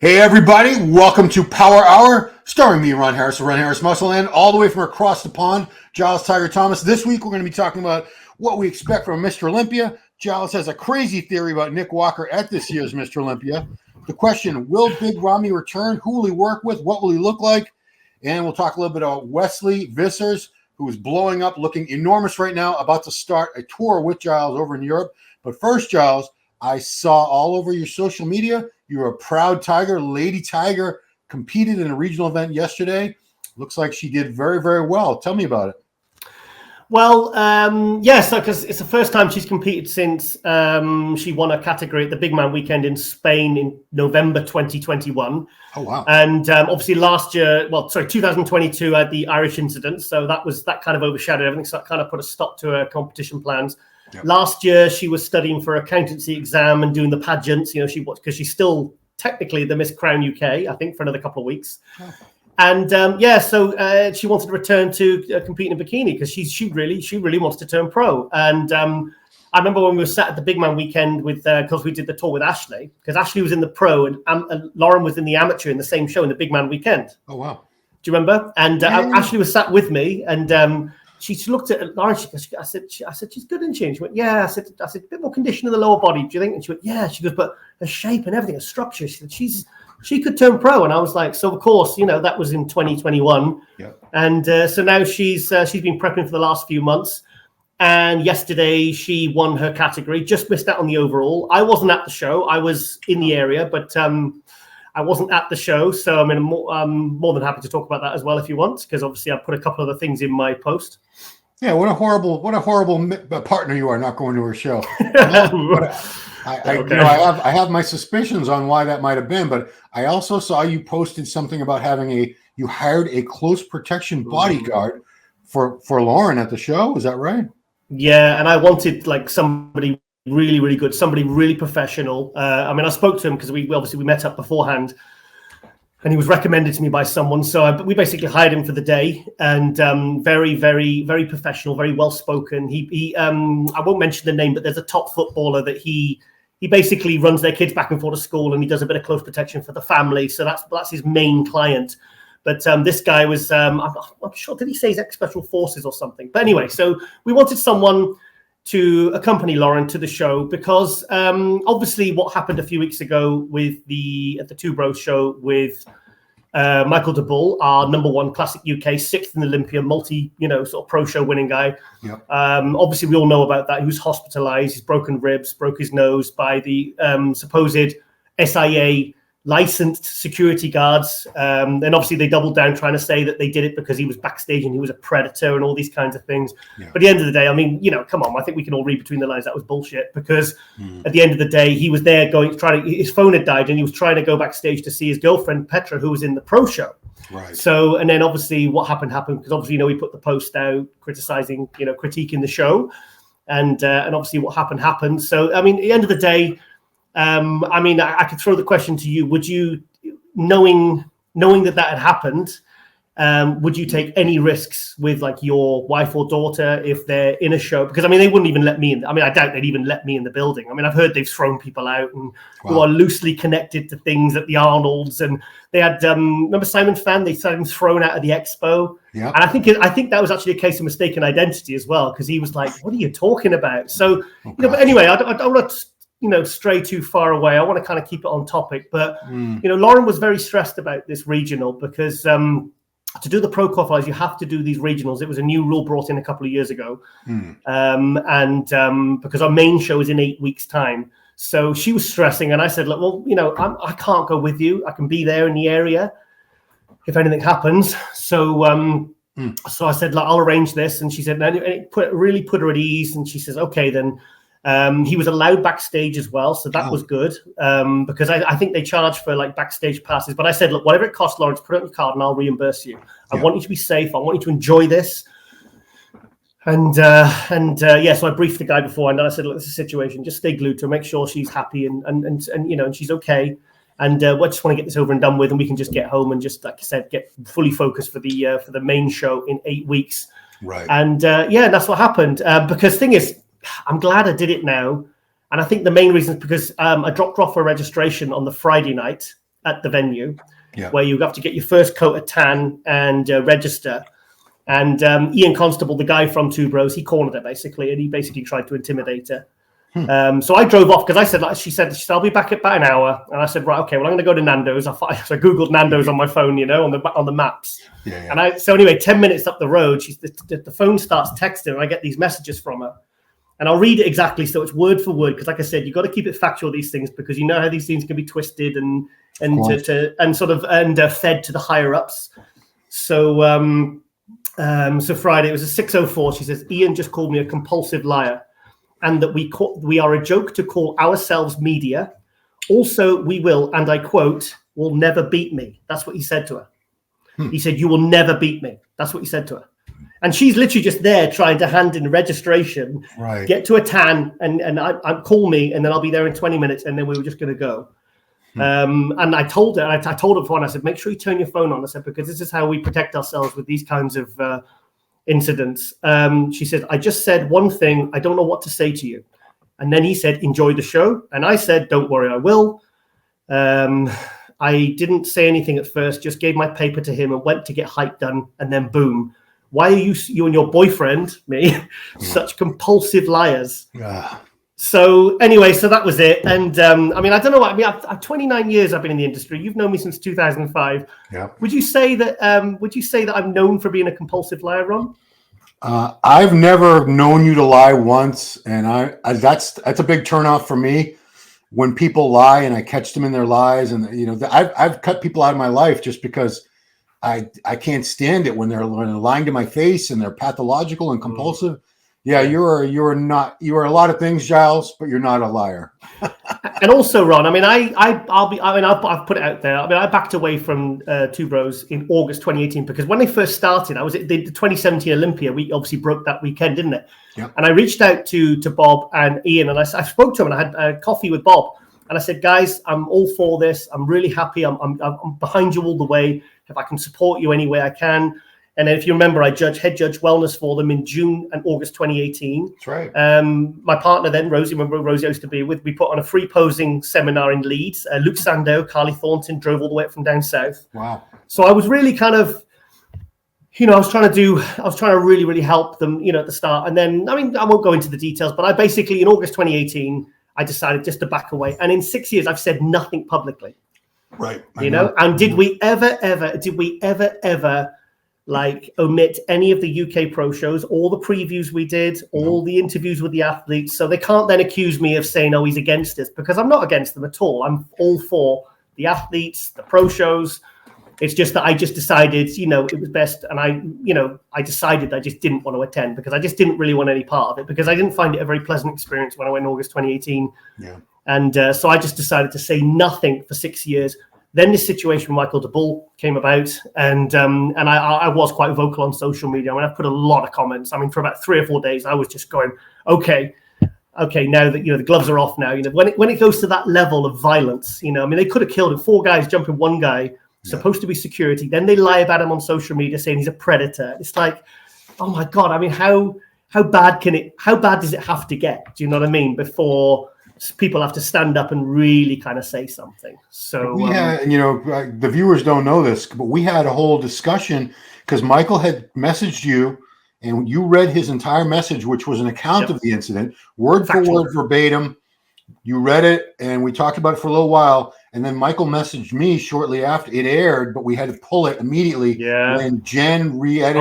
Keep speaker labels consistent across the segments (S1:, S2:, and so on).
S1: Hey everybody, welcome to Power Hour, starring me, Ron Harris, of Ron Harris Muscle, and all the way from across the pond, Giles Tiger Thomas. This week we're going to be talking about what we expect from Mr. Olympia. Giles has a crazy theory about Nick Walker at this year's Mr. Olympia. The question, will Big Ramy return? Who will he work with? What will he look like? And we'll talk a little bit about Wesley Vissers, who is blowing up, looking enormous right now, about to start a tour with Giles over in Europe. But first, Giles, I saw all over your social media, you're a proud Tiger. Lady Tiger competed in a regional event yesterday. Looks like she did very, very well. Tell me about it.
S2: Well, yes, because it's the first time she's competed since she won a category at the Big Man Weekend in Spain in November 2021.
S1: Oh, wow.
S2: And obviously last year, 2022 had the Irish incident. So that kind of overshadowed everything. So that kind of put a stop to her competition plans. Yep. Last year, she was studying for accountancy exam and doing the pageants. You know, because she's still technically the Miss Crown UK, I think, for another couple of weeks. Oh. And so she wanted to return to competing in bikini because she really wants to turn pro. And I remember when we were sat at the Big Man Weekend because we did the tour with Ashley, because Ashley was in the pro and Lauren was in the amateur in the same show in the Big Man Weekend.
S1: Oh wow!
S2: Do you remember? And Ashley was sat with me and. She looked at Lauren. I said, she's good, isn't she? And she went, yeah. I said, a bit more condition in the lower body, do you think? And she went, yeah. She goes, but her shape and everything, her structure. She said, she could turn pro. And I was like, so of course, that was in 2021. Yeah. And so now she's been prepping for the last few months. And yesterday she won her category. Just missed out on the overall. I wasn't at the show. I was in the area, but I wasn't at the show, so I'm more than happy to talk about that as well if you want, because obviously I put a couple of other things in my post.
S1: Yeah, what a horrible partner you are, not going to her show. I have my suspicions on why that might have been, but I also saw you posted something about you hired a close protection bodyguard for Lauren at the show. Is that right?
S2: Yeah, and I wanted somebody really, really good, somebody really professional. I spoke to him because we met up beforehand, and he was recommended to me by someone. So we basically hired him for the day, and very, very, very professional, very well spoken. He I won't mention the name, but there's a top footballer that he basically runs their kids back and forth to school, and he does a bit of close protection for the family. So that's his main client. But this guy was, I'm sure, did he say he's ex-special forces or something? But anyway, so we wanted someone to accompany Lauren to the show because obviously what happened a few weeks ago at the Two Bros show with Michael de Bull, our number one Classic UK, sixth in Olympia, sort of pro show winning guy. Yep. Obviously we all know about that. He was hospitalized, he's broken ribs, broke his nose by the supposed SIA licensed security guards. And obviously they doubled down trying to say that they did it because he was backstage and he was a predator and all these kinds of things. Yeah. But at the end of the day, come on, I think we can all read between the lines. That was bullshit because at the end of the day, he was there his phone had died and he was trying to go backstage to see his girlfriend, Petra, who was in the pro show. Right. So, and then obviously what happened because obviously, we put the post out criticizing, critiquing the show and obviously what happened. So, at the end of the day, I could throw the question to you. Would you, knowing that had happened, would you take any risks with your wife or daughter if they're in a show? Because they wouldn't even let me in. I doubt they'd even let me in the building. I've heard they've thrown people out and who are loosely connected to things at the Arnolds. And they had, remember Simon Fan? They had him thrown out of the expo. Yeah. And I think that was actually a case of mistaken identity as well, because he was like, "What are you talking about?" So, but anyway, I don't want to stray too far away. I want to kind of keep it on topic. But, Lauren was very stressed about this regional because to do the pro qualifiers, you have to do these regionals. It was a new rule brought in a couple of years ago. And because our main show is in 8 weeks' time. So she was stressing. And I said, look, well, I can't go with you. I can be there in the area if anything happens. So I said, look, I'll arrange this. And she said, and it really put her at ease. And she says, okay, then. He was allowed backstage as well, so that was good because I think they charge for backstage passes. But I said, look, whatever it costs, Lawrence, put it on your card and I'll reimburse you. I want you to be safe. I want you to enjoy this. And so I briefed the guy before and I said, look, this is a situation. Just stay glued to her, make sure she's happy and she's okay. And we just want to get this over and done with, and we can just get home and just, like I said, get fully focused for the main show in 8 weeks. Right. And that's what happened. Because thing is, I'm glad I did it now. And I think the main reason is because I dropped off a registration on the Friday night at the venue,
S1: Yeah.
S2: where you have to get your first coat of tan and register. And Ian Constable, the guy from Two Bros, he cornered her basically, and he basically tried to intimidate her. So I drove off because I said, she said, I'll be back in about an hour. And I said, right, okay, well, I'm going to go to Nando's. So I Googled Nando's on my phone, you know, on the maps.
S1: Yeah.
S2: And so anyway, 10 minutes up the road, the phone starts texting, and I get these messages from her. And I'll read it exactly, so it's word for word, because like I said, you've got to keep it factual, these things, because you know how these things can be twisted and fed to the higher ups. So so Friday, it was a 6:04. She says, Ian just called me a compulsive liar, and that we are a joke to call ourselves media. Also, we will, and I quote, will never beat me. That's what he said to her. He said, you will never beat me. That's what he said to her. And she's literally just there trying to hand in the registration, get to a tan, and I call me, and then I'll be there in 20 minutes, and then we were just going to go. And I told her, I told her before, and I said, make sure you turn your phone on. I said, because this is how we protect ourselves with these kinds of incidents. She said, I just said one thing. I don't know what to say to you. And then he said, enjoy the show. And I said, don't worry, I will. I didn't say anything at first, just gave my paper to him and went to get hype done. And then boom. Why are you and your boyfriend, me, such compulsive liars? So anyway, so that was it. And I mean, I don't know. I've 29 years I've been in the industry. You've known me since 2005. Yeah. Would you say that I'm known for being a compulsive liar, Ron?
S1: I've never known you to lie once, and that's a big turnoff for me. When people lie and I catch them in their lies, and you know, I've cut people out of my life just because I can't stand it when they're lying to my face and they're pathological and compulsive. Yeah, you are a lot of things, Giles, but you're not a liar.
S2: And also, Ron, I mean, I've put it out there. I mean, I backed away from Two Bros in August 2018 because when they first started, I was at the 2017 Olympia. We obviously broke that weekend, didn't it? Yeah. And I reached out to Bob and Ian, and I spoke to him, and I had coffee with Bob, and I said, guys, I'm all for this. I'm really happy. I'm behind you all the way. If I can support you any way I can. And then if you remember, I head judge wellness for them in June and August 2018.
S1: That's right.
S2: My partner then, Rosie, remember Rosie I used to be with, we put on a free posing seminar in Leeds. Luke Sandow, Carly Thornton drove all the way up from down south.
S1: Wow.
S2: So I was really kind of, you know, I was trying to really, really help them, you know, at the start. And then, I mean, I won't go into the details, but I basically, in August 2018, I decided just to back away. And in 6 years, I've said nothing publicly.
S1: Right.
S2: You know, and did we ever like omit any of the UK pro shows, all the previews we did, all the interviews with the athletes? So they can't then accuse me of saying, oh, he's against this, because I'm not against them at all. I'm all for the athletes, the pro shows. It's just that I just decided, you know, it was best. And I decided I just didn't want to attend because I just didn't really want any part of it, because I didn't find it a very pleasant experience when I went in August 2018. Yeah. And so I just decided to say nothing for 6 years. Then this situation with Michael DeBull came about, and I was quite vocal on social media. I mean, I put a lot of comments. I mean, for about 3 or 4 days, I was just going, okay, now that, you know, the gloves are off now, you know, when it goes to that level of violence, you know, I mean, they could have killed him. 4 guys jumping one guy, supposed to be security. Then they lie about him on social media saying he's a predator. It's like, oh my God. I mean, how bad does it have to get? Do you know what I mean? Before people have to stand up and really kind of say something. So
S1: we had, you know, the viewers don't know this, but we had a whole discussion because Michael had messaged you and you read his entire message, which was an account of the incident, word for word, verbatim. You read it and we talked about it for a little while. And then Michael messaged me shortly after it aired, but we had to pull it immediately. Yeah. And then Jen re-edited.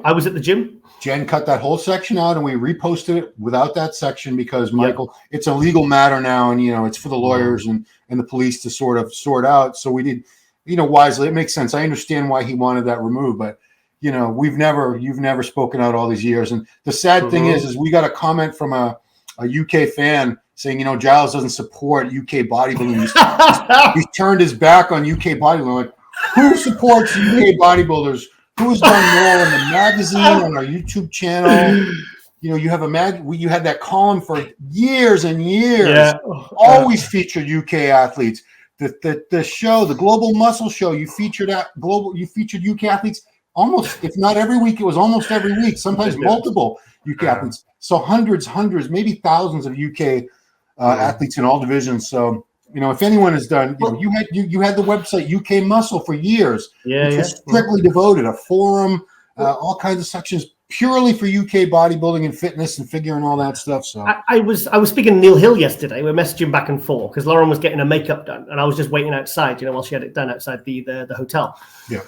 S2: I was at the gym.
S1: Jen cut that whole section out and we reposted it without that section because Michael, it's a legal matter now. And, you know, it's for the lawyers and the police to sort out. So we did, you know, wisely. It makes sense. I understand why he wanted that removed, but, you know, you've never spoken out all these years. And the sad thing is we got a comment from a UK fan saying, you know, Giles doesn't support UK bodybuilding. He's turned his back on UK bodybuilding. Like, who supports UK bodybuilders? Who's done more in the magazine, on our YouTube channel? You know, you had that column for years and years. Always featured UK athletes. The show, the Global Muscle Show, you featured UK athletes almost, if not every week, it was almost every week. Sometimes multiple UK athletes. So hundreds, maybe thousands of UK athletes in all divisions. So You know, if anyone has done, you know, you had the website UK Muscle for years, which was strictly devoted, a forum, all kinds of sections purely for UK bodybuilding and fitness and figure and all that stuff. So
S2: I was speaking to Neil Hill yesterday. We're messaging back and forth because Lauren was getting her makeup done, and I was just waiting outside, you know, while she had it done outside the hotel.
S1: Yeah.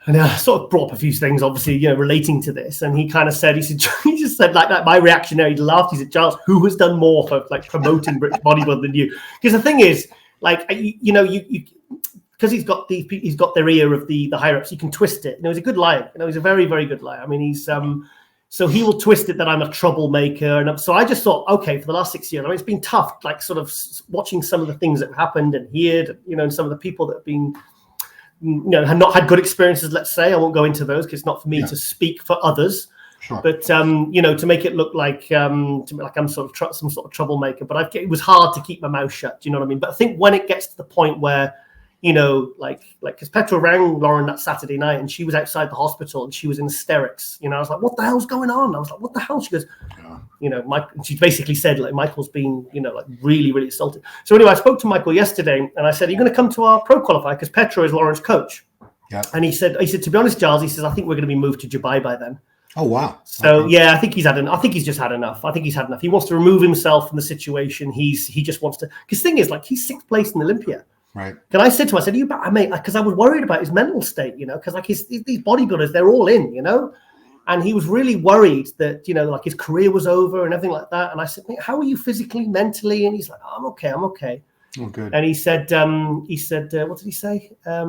S2: And I sort of brought up a few things, obviously, you know, relating to this. And he kind of said, he just said like that. My reaction there, he laughed. He said, Giles, who has done more for like promoting British bodybuilding than you? Because the thing is, like, you know, you because he's got their ear of the higher ups, he can twist it. You know, he's a good liar. You know, he's a very, very good liar. I mean, he's so he will twist it that I'm a troublemaker. And so I just thought, okay, for the last 6 years, I mean, it's been tough, like sort of watching some of the things that have happened and heard, you know, and some of the people that have been, you know, had not had good experiences, let's say. I won't go into those because it's not for me to speak for others.
S1: Sure.
S2: But you know, to make it look like I'm sort of some sort of troublemaker. But it was hard to keep my mouth shut. Do you know what I mean? But I think when it gets to the point where, you know, like because Petra rang Lauren that Saturday night and she was outside the hospital and she was in hysterics. You know, I was like, what the hell's going on? I was like, what the hell? She goes, you know, she basically said like Michael's been, you know, like really, really assaulted. So anyway, I spoke to Michael yesterday and I said, are you going to come to our pro qualifier? Because Petra is Lauren's coach. Yeah. And he said, to be honest, Giles, he says, I think we're going to be moved to Dubai by then.
S1: Oh, wow.
S2: So, yeah, I think he's just had enough. I think he's had enough. He wants to remove himself from the situation. He just wants to, because the thing is, like, he's 6th place in Olympia.
S1: Right.
S2: And I said to him, I said, mate, because I was worried about his mental state, you know, because like these bodybuilders, they're all in, you know, and he was really worried that, you know, like his career was over and everything like that. And I said, mate, how are you physically, mentally? And he's like, oh, I'm okay. Oh, good. And he said, what did he say? I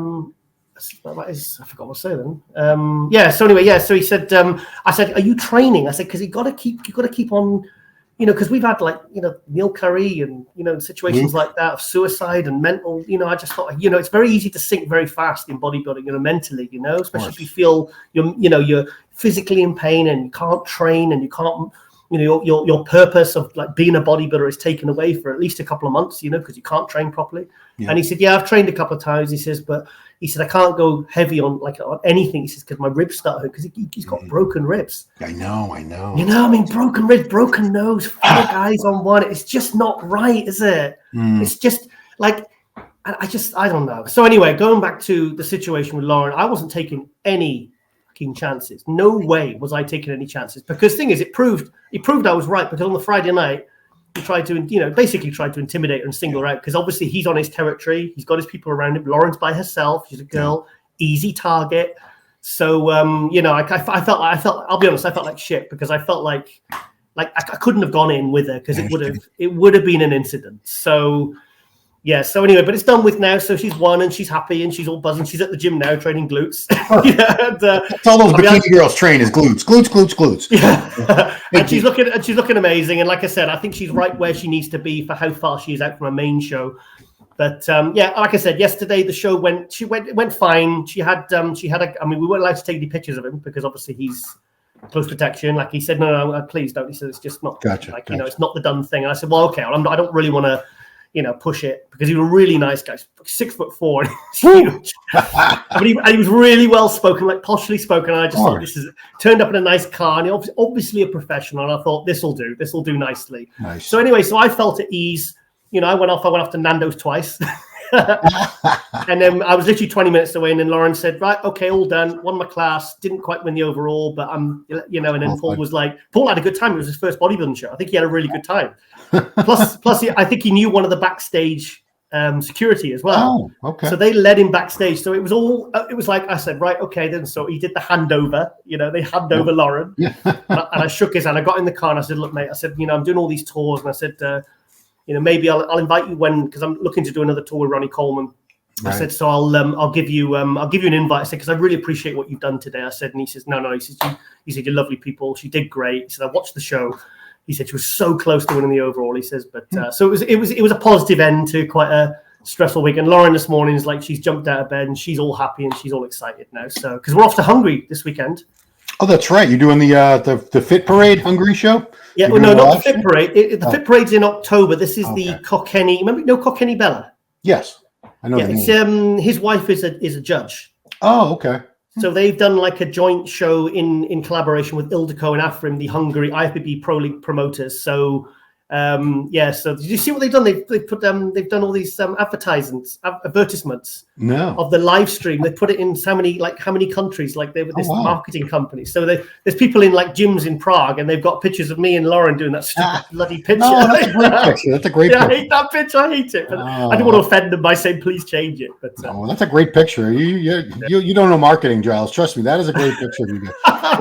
S2: forgot what to say then. So anyway, so he said, I said, are you training? I said, because you got to keep on, you know, because we've had like, you know, Neil Curry and, you know, situations like that of suicide and mental, you know, I just thought, you know, it's very easy to sink very fast in bodybuilding, you know, mentally, you know, especially if you feel you're physically in pain and you can't train and you can't, you know, your purpose of like being a bodybuilder is taken away for at least a couple of months, you know, because you can't train properly. Yeah. And he said, yeah, I've trained a couple of times. He says, but he said, I can't go heavy on anything. He says, because my ribs start hurt because he's got broken ribs.
S1: I know.
S2: You know, I mean, broken ribs, broken nose, 4 guys on one. It's just not right, is it? It's just like, I don't know. So anyway, going back to the situation with Lauren, I wasn't taking any fucking chances. No way was I taking any chances because the thing is, it proved I was right because on the Friday night, he tried to, you know, basically tried to intimidate her and single her out because obviously he's on his territory. He's got his people around him. Lauren's by herself. She's a girl, easy target. So, you know, I felt, I'll be honest, I felt like shit because I felt like I couldn't have gone in with her because it would have been an incident. So, yeah. So anyway, but it's done with now. So she's won and she's happy and she's all buzzing. She's at the gym now training glutes.
S1: That's all those bikini girls train is glutes.
S2: Yeah. And she's looking amazing. And like I said, I think she's right where she needs to be for how far she is out from her main show. But yeah, like I said, yesterday the show went fine. She had I mean, we weren't allowed to take any pictures of him because obviously he's close protection. Like he said, no, please don't. He said, it's just not you know, it's not the done thing. And I said, well, okay, I don't really want to, you know, push it because he was a really nice guy, 6'4", huge. But he was really well spoken, like poshly spoken. And I just thought this is turned up in a nice car, and he obviously a professional. And I thought this will do nicely. Nice. So anyway, so I felt at ease. You know, I went off to Nando's twice, and then I was literally 20 minutes away. And then Lauren said, "Right, okay, all done. Won my class. Didn't quite win the overall, but you know." And then Paul was like, Paul had a good time. It was his first bodybuilding show. I think he had a really good time. Plus, I think he knew one of the backstage security as well. Oh, okay. So they led him backstage. So it was like I said, right, okay, then. So he did the handover. You know, they hand over Lauren, and I shook his hand. I got in the car and I said, "Look, mate," I said, "You know, I'm doing all these tours," and I said, "You know, maybe I'll invite you because I'm looking to do another tour with Ronnie Coleman." Right. I said, "So I'll give you an invite." I said, "Because I really appreciate what you've done today." I said, and he says, "No." He said, "You're lovely people. She did great." He said, "I watched the show." He said she was so close to winning the overall. He says, but so it was a positive end to quite a stressful week. And Lauren this morning is like she's jumped out of bed and she's all happy and she's all excited now. So because we're off to Hungary this weekend. Oh, that's right. You're doing the Fit Parade Hungary show. Yeah, well, no, not the Fit Parade. The Fit Parade's in October. This is the Kokeni. Remember, Kokeni Bella? Yes, I know. Yeah, it's his wife is a judge. Oh, okay. So they've done like a joint show in collaboration with Ildiko and Afrim, the Hungary IFBB Pro League promoters. So Yeah. So did you see what they've done? They've they've done all these advertisements
S1: No.
S2: of the live stream. They put it in how many countries? Like they were this marketing company. So there's people in like gyms in Prague, and they've got pictures of me and Lauren doing that stupid bloody picture.
S1: No, that's a great picture. That's a great picture.
S2: I hate that picture. I hate it. But I don't want to offend them by saying please change it. But
S1: no, that's a great picture. You don't know marketing, Giles. Trust me, that is a great picture. I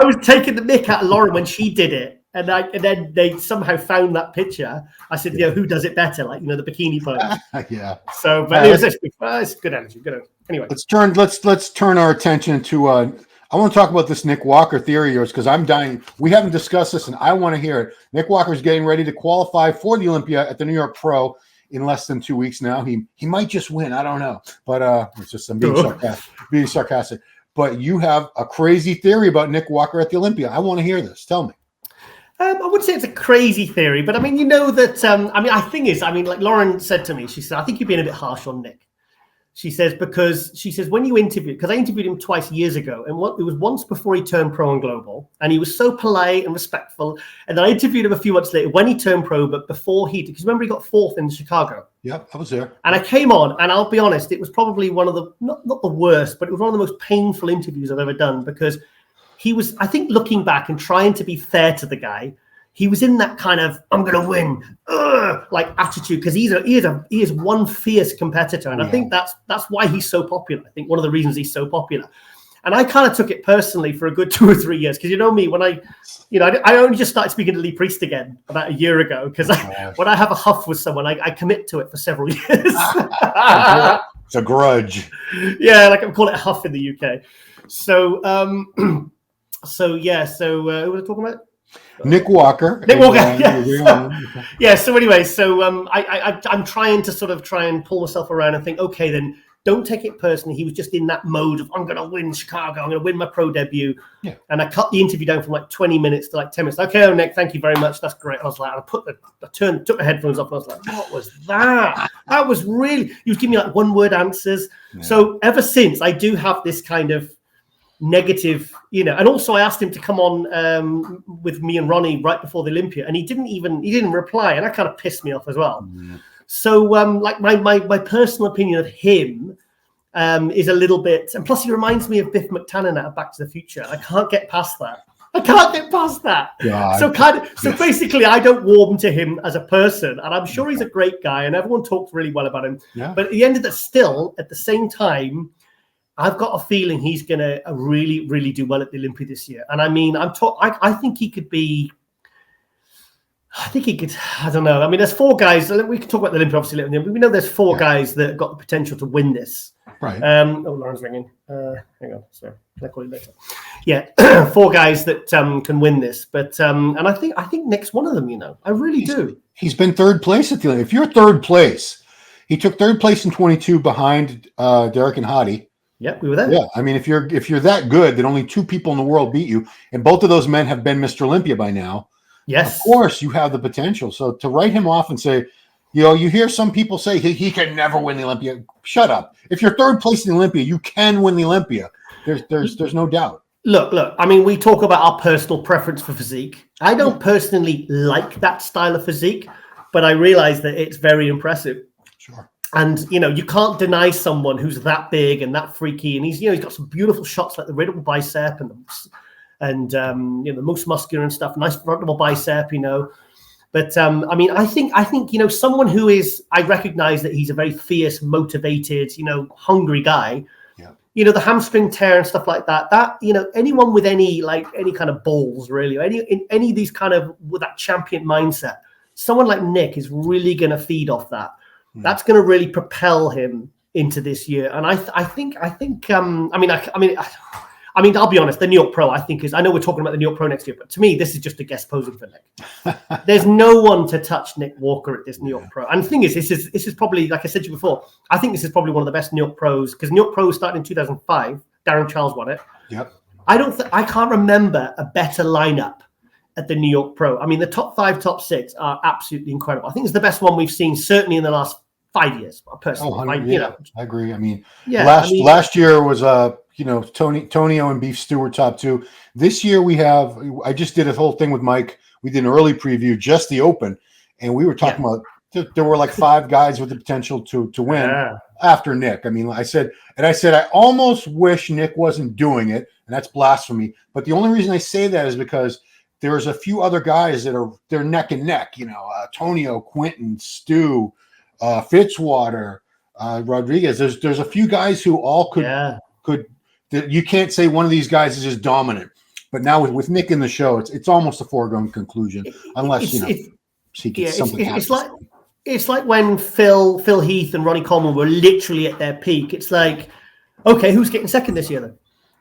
S2: was taking the mick out of Lauren when she did it. And then they somehow found that picture. I said, who does it better? Like, the bikini pose.
S1: Yeah.
S2: So, but it's good energy. Good energy. Anyway,
S1: let's turn our attention to. I want to talk about this Nick Walker theory of yours because I'm dying. We haven't discussed this, and I want to hear it. Nick Walker is getting ready to qualify for the Olympia at the New York Pro in less than 2 weeks now. He might just win. I don't know, but it's just I'm being sarcastic. But you have a crazy theory about Nick Walker at the Olympia. I want to hear this. Tell me.
S2: I wouldn't say it's a crazy theory, but I mean, that, like Lauren said to me, she said, I think you're being a bit harsh on Nick. She says, when you interviewed, because I interviewed him twice years ago, and it was once before he turned pro and global, and he was so polite and respectful. And then I interviewed him a few months later when he turned pro, but before because remember he got 4th in Chicago.
S1: Yeah, I was there.
S2: And I came on, and I'll be honest, it was probably one of the, not the worst, but it was one of the most painful interviews I've ever done because he was, I think, looking back and trying to be fair to the guy. He was in that kind of I'm going to win like attitude because he is one fierce competitor, and I think that's why he's so popular. I think one of the reasons he's so popular, and I kind of took it personally for a good 2 or 3 years because me when I only just started speaking to Lee Priest again about a year ago because when I have a huff with someone, I commit to it for several years.
S1: It's a grudge.
S2: Yeah, like I call it a huff in the UK. So who were we talking about?
S1: Nick Walker.
S2: Yeah. So anyway, I'm trying to pull myself around and think, okay, then don't take it personally. He was just in that mode of I'm going to win Chicago. I'm going to win my pro debut. Yeah. And I cut the interview down from like 20 minutes to like 10 minutes. Okay, Nick, thank you very much. That's great. I was like, took my headphones off and I was like, what was that? That was really. He was giving me like one-word answers. Yeah. So ever since, I do have this kind of negative, and also I asked him to come on with me and Ronnie right before the Olympia, and he didn't reply, and that kind of pissed me off as well. Mm. So like my personal opinion of him is a little bit, and plus he reminds me of Biff McTannen out of Back to the Future. I can't get past that. God. So basically I don't warm to him as a person, and I'm sure he's a great guy and everyone talks really well about him. Yeah. But at the end of that, still at the same time, I've got a feeling he's going to really, really do well at the Olympia this year. And I mean, I think he could be. I don't know. I mean, there's 4 guys. We can talk about the Olympia obviously later. We know there's 4 guys that have got the potential to win this.
S1: Right.
S2: Lauren's ringing. Hang on. Sorry. Can I call you later? Yeah, 4 guys that can win this. But and I think Nick's one of them. I really do. He's
S1: been 3rd place at the Olympia. If you're 3rd place, he took 3rd place in 22 behind Derek and Hadi.
S2: Yeah, we were there.
S1: Yeah, I mean, if you're that good, that only 2 people in the world beat you, and both of those men have been Mr. Olympia by now.
S2: Yes,
S1: of course you have the potential. So to write him off and say, you hear some people say he can never win the Olympia. Shut up. If you're 3rd place in the Olympia, you can win the Olympia. There's no doubt.
S2: Look. I mean, we talk about our personal preference for physique. I don't personally like that style of physique, but I realize that it's very impressive.
S1: Sure.
S2: And you can't deny someone who's that big and that freaky, and he's got some beautiful shots like the radial bicep and the most muscular and stuff. Nice frontal bicep, But I mean, I think someone who is. I recognize that he's a very fierce, motivated, hungry guy. Yeah. The hamstring tear and stuff like that. That anyone with any kind of balls, really, any of these kind of with that champion mindset, someone like Nick is really going to feed off that. That's going to really propel him into this year, and I think. I mean, I'll be honest. The New York Pro, I think, is. I know we're talking about the New York Pro next year, but to me, this is just a guest posing for Nick. There's no one to touch Nick Walker at this New York Pro, and the thing is, this is probably, like I said to you before, I think this is probably one of the best New York Pros because New York Pro started in 2005. Darren Charles won it.
S1: Yep.
S2: I can't remember a better lineup at the New York Pro. I mean, the top 5, top 6 are absolutely incredible. I think it's the best one we've seen, certainly in the last 5 years, personally.
S1: I agree. I mean, last year was Tonio and Beef Stew were top 2. This year I just did a whole thing with Mike. we did an early preview, just the Open, and we were talking about there were like 5 guys with the potential to win after Nick. I mean, I said I almost wish Nick wasn't doing it, and that's blasphemy. But the only reason I say that is because there's a few other guys they're neck and neck. You know, Tonio, Quentin, Stu, Fitzwater, Rodriguez. There's a few guys who all could. You can't say one of these guys is just dominant. But now with Nick in the show, it's almost a foregone conclusion, unless he gets something.
S2: It's like when Phil Heath and Ronnie Coleman were literally at their peak. It's like, okay, who's getting second this year then?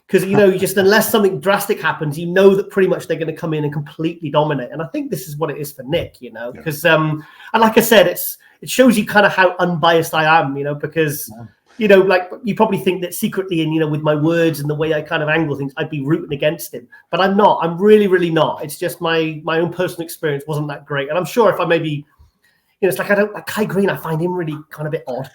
S2: Because, you know, you just, unless something drastic happens, you know that pretty much they're going to come in and completely dominate. And I think this is what it is for Nick, you know, because, and like I said, it shows you kind of how unbiased I am, you know, because, you know, like you probably think that secretly, and, you know, with my words and the way I kind of angle things, I'd be rooting against him. But I'm not. I'm really, really not. It's just my own personal experience wasn't that great. And I'm sure if I maybe, you know, it's like Kai Green, I find him really kind of a bit odd.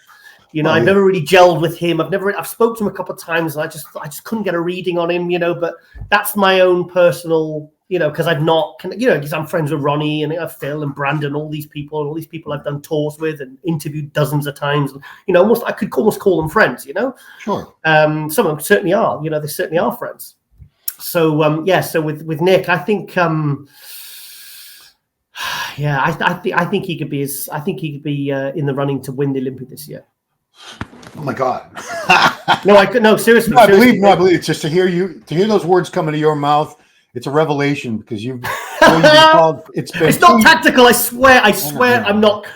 S2: You know, I've never really gelled with him. I've spoken to him a couple of times, and I just couldn't get a reading on him, you know. But that's my own personal, you know, because because I'm friends with Ronnie and Phil and Brandon, all these people I've done tours with and interviewed dozens of times. You know, I could almost call them friends, you know.
S1: Sure.
S2: Some of them certainly are. You know, they certainly are friends. So So with Nick, I think. I think he could be in the running to win the Olympia this year.
S1: Oh my God!
S2: No, seriously.
S1: I believe it's just to hear those words come into your mouth. It's a revelation because it's
S2: not tactical. I swear. I'm not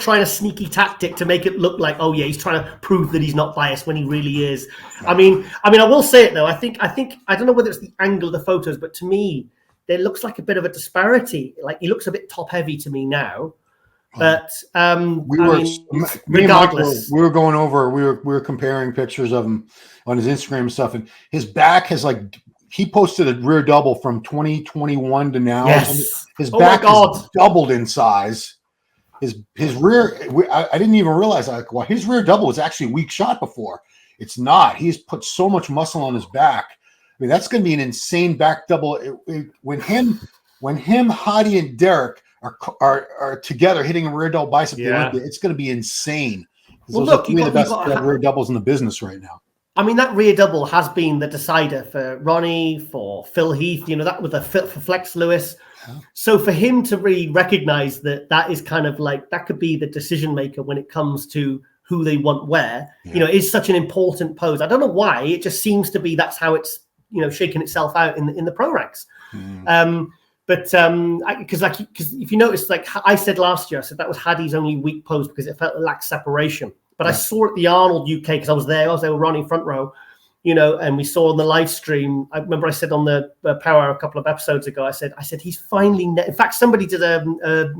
S2: trying a sneaky tactic to make it look like, oh yeah, he's trying to prove that he's not biased when he really is. I mean, I will say it though. I think I don't know whether it's the angle of the photos, but to me, there looks like a bit of a disparity. Like he looks a bit top heavy to me now. But regardless,
S1: we were going over. We were comparing pictures of him on his Instagram and stuff, and his back has he posted a rear double from 2021 to now.
S2: Yes.
S1: His back has doubled in size. His rear, I didn't even realize his rear double was actually a weak shot before. It's not. He's put so much muscle on his back. I mean, that's going to be an insane back double. When him, Hadi, and Derek are together hitting a rear double bicep, it's going to be insane. Those are three of the best rear doubles in the business right now.
S2: I mean, that rear double has been the decider for Ronnie, for Phil Heath. You know, that was for Flex Lewis. Yeah. So for him to really recognize that is kind of like that could be the decision maker when it comes to who they want where. Yeah. You know, is such an important pose. I don't know why. It just seems to be that's how it's shaking itself out in the pro ranks. Mm. Because if you notice, like I said last year, I said that was Hadi's only weak pose because it felt it lacked separation. But I saw it at the Arnold UK because I was there with Ronnie front row, and we saw on the live stream. I remember I said on the Power Hour a couple of episodes ago, I said he's finally. In fact, somebody did a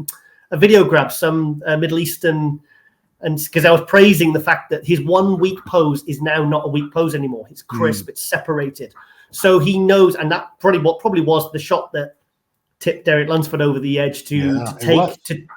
S2: video grab, some Middle Eastern, and because I was praising the fact that his 1 weak pose is now not a weak pose anymore. It's crisp, it's separated, so he knows, and that probably was the shot that tipped Derek Lunsford over the edge to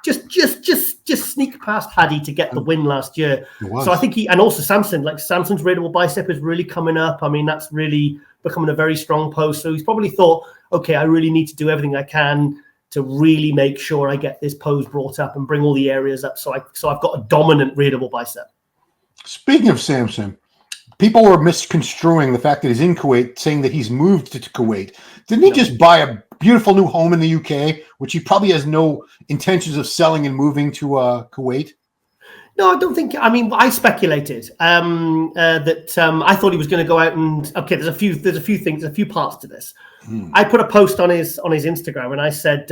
S2: just sneak past Hadi to get the win last year. So I think and also Samson's readable bicep is really coming up. I mean, that's really becoming a very strong pose. So he's probably thought, okay, I really need to do everything I can to really make sure I get this pose brought up and bring all the areas up. So I've got a dominant readable bicep.
S1: Speaking of Samson, people were misconstruing the fact that he's in Kuwait, saying that he's moved to Kuwait. Didn't he just buy a beautiful new home in the UK, which he probably has no intentions of selling and moving to Kuwait?
S2: No, I don't think. I mean, I speculated that I thought he was going to go out and. Okay, there's a few things, there's a few parts to this. I put a post on his Instagram and I said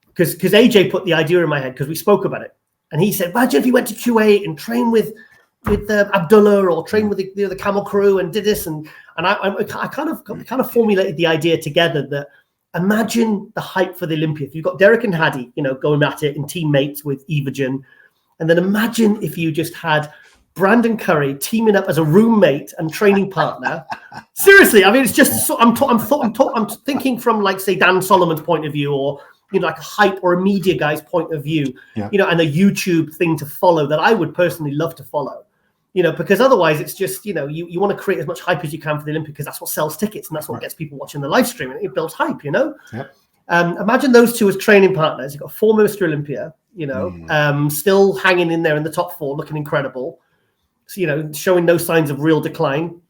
S2: because AJ put the idea in my head because we spoke about it, and he said, imagine if he went to Kuwait and trained with Abdullah or trained with the Camel Crew and did this and I kind of formulated the idea together that imagine the hype for the Olympia. If you've got Derek and Hadi, going at it and teammates with Evagen, and then imagine if you just had Brandon Curry teaming up as a roommate and training partner. Seriously, I mean, it's just so I'm thinking from like say Dan Solomon's point of view or like a hype or a media guy's point of view, and a YouTube thing to follow that I would personally love to follow. Because otherwise it's just, you want to create as much hype as you can for the Olympics because that's what sells tickets and that's what gets people watching the live stream and it builds hype,
S1: Yep.
S2: Imagine those two as training partners. You've got former Mr. Olympia, still hanging in there in the top 4, looking incredible. So, showing no signs of real decline.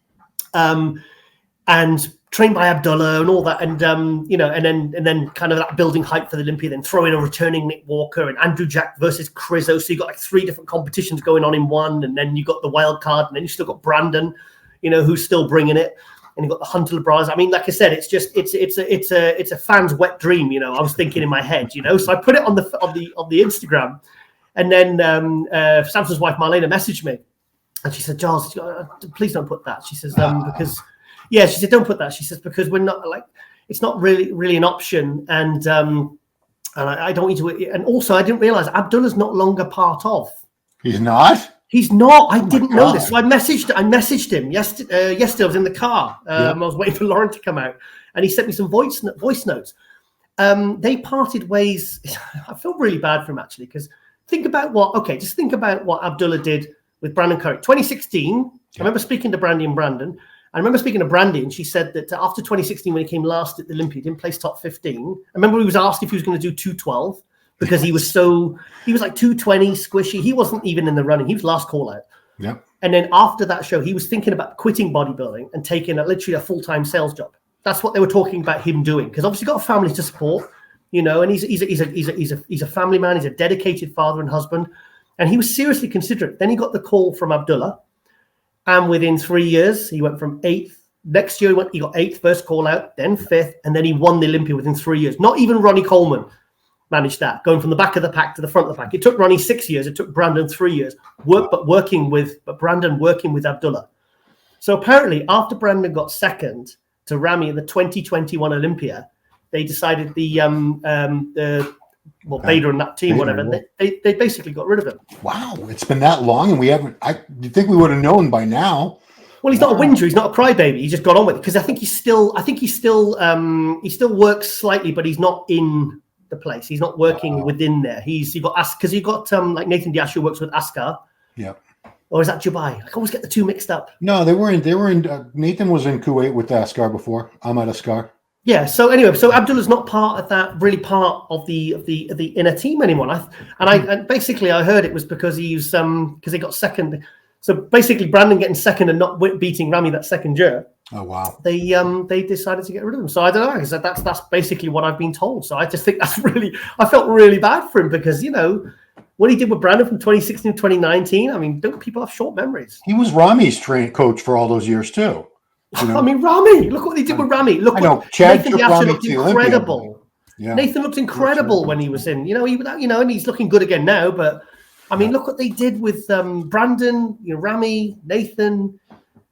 S2: And trained by Abdullah and all that, and then kind of that building hype for the Olympia, then throw in a returning Nick Walker and Andrew Jack versus Crizzo. So you got like 3 different competitions going on in one, and then you got the wild card, and then you still got Brandon, who's still bringing it, and you got the Hunter LeBras. I mean, like I said, it's a fan's wet dream. I was thinking in my head, So I put it on the Instagram, and then Samson's wife Marlena messaged me, and she said, "Giles, please don't put that." She says because. Yeah, she said, don't put that. She says, because we're not it's not really an option. And I don't need to. And also, I didn't realize Abdullah's not longer part of.
S1: He's not?
S2: He's not. I didn't know this. So I messaged him yesterday. Yesterday, I was in the car. I was waiting for Lauren to come out. And he sent me some voice notes. They parted ways. I feel really bad for him, actually, because think about what Abdullah did with Brandon Curry. 2016, I remember speaking to Brandy and Brandon. I remember speaking to Brandy, and she said that after 2016, when he came last at the Olympia, didn't place top 15. I remember he was asked if he was going to do 212 because he was like 220, squishy. He wasn't even in the running. He was last call out.
S1: Yeah.
S2: And then after that show, he was thinking about quitting bodybuilding and taking literally a full-time sales job. That's what they were talking about him doing, because obviously got a family to support, and he's a family man. He's a dedicated father and husband, and he was seriously considering it. Then he got the call from Abdullah. And within 3 years, he went from 8th. Next year, he got 8th, first call out, then 5th, and then he won the Olympia within 3 years. Not even Ronnie Coleman managed that, going from the back of the pack to the front of the pack. It took Ronnie 6 years. It took Brandon 3 years. But Brandon working with Abdullah. So apparently, after Brandon got second to Ramy in the 2021 Olympia, they decided Bader and that team, whatever, they basically got rid of him.
S1: Wow, it's been that long, and we haven't. You'd think we would have known by now.
S2: Well, he's not a whinger. He's not a crybaby. He just got on with it because I think he still works slightly, but he's not in the place. He's not working within there. You got like Nathan Diaz who works with Askar. Yeah. Or is that Dubai? I always get the two mixed up.
S1: No, they were in. Nathan was in Kuwait with Askar before. Ahmad Askar.
S2: Yeah. So anyway, Abdullah's not part of the inner team anymore. And basically I heard it was because he got second. So basically, Brandon getting second and not beating Ramy that second year.
S1: Oh wow!
S2: They decided to get rid of him. So I don't know. So that's basically what I've been told. So I just think I felt really bad for him because what he did with Brandon from 2016 to 2019. I mean, don't people have short memories?
S1: He was Ramy's coach for all those years too.
S2: I mean, Ramy. Look what he did with Ramy. Look, Nathan Diaz looked incredible. Yeah. Nathan looked incredible when he was in. And he's looking good again now. But I mean, look what they did with Brandon, Ramy, Nathan.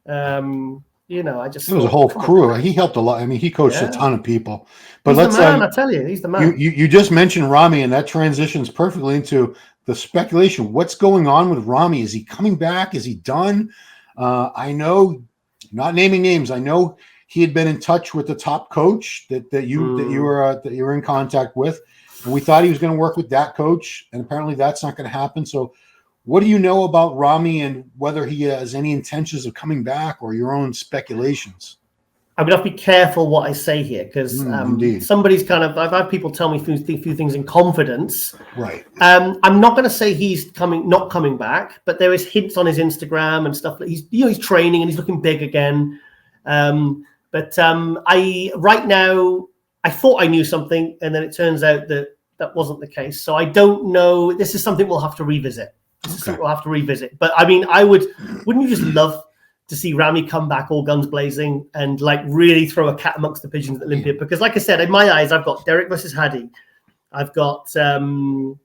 S2: It was
S1: a whole crew. He helped a lot. I mean, he coached a ton of people. But
S2: he's the man, I tell you, he's the man.
S1: You just mentioned Ramy, and that transitions perfectly into the speculation. What's going on with Ramy? Is he coming back? Is he done? I know. Not naming names, I know he had been in touch with the top coach that you were in contact with, and we thought he was going to work with that coach, and apparently that's not going to happen. So, what do you know about Ramy and whether he has any intentions of coming back, or your own speculations?
S2: I'm going to have to be careful what I say here because somebody's I've had people tell me a few things in confidence.
S1: Right.
S2: I'm not going to say he's not coming back, but there is hints on his Instagram and stuff that he's training and he's looking big again. But right now I thought I knew something, and then it turns out that wasn't the case. So I don't know. This is something we'll have to revisit. But I mean, wouldn't you just love to see Ramy come back all guns blazing and really throw a cat amongst the pigeons at Olympia? Because like I said, in my eyes, I've got Derek versus Hadi. I've got all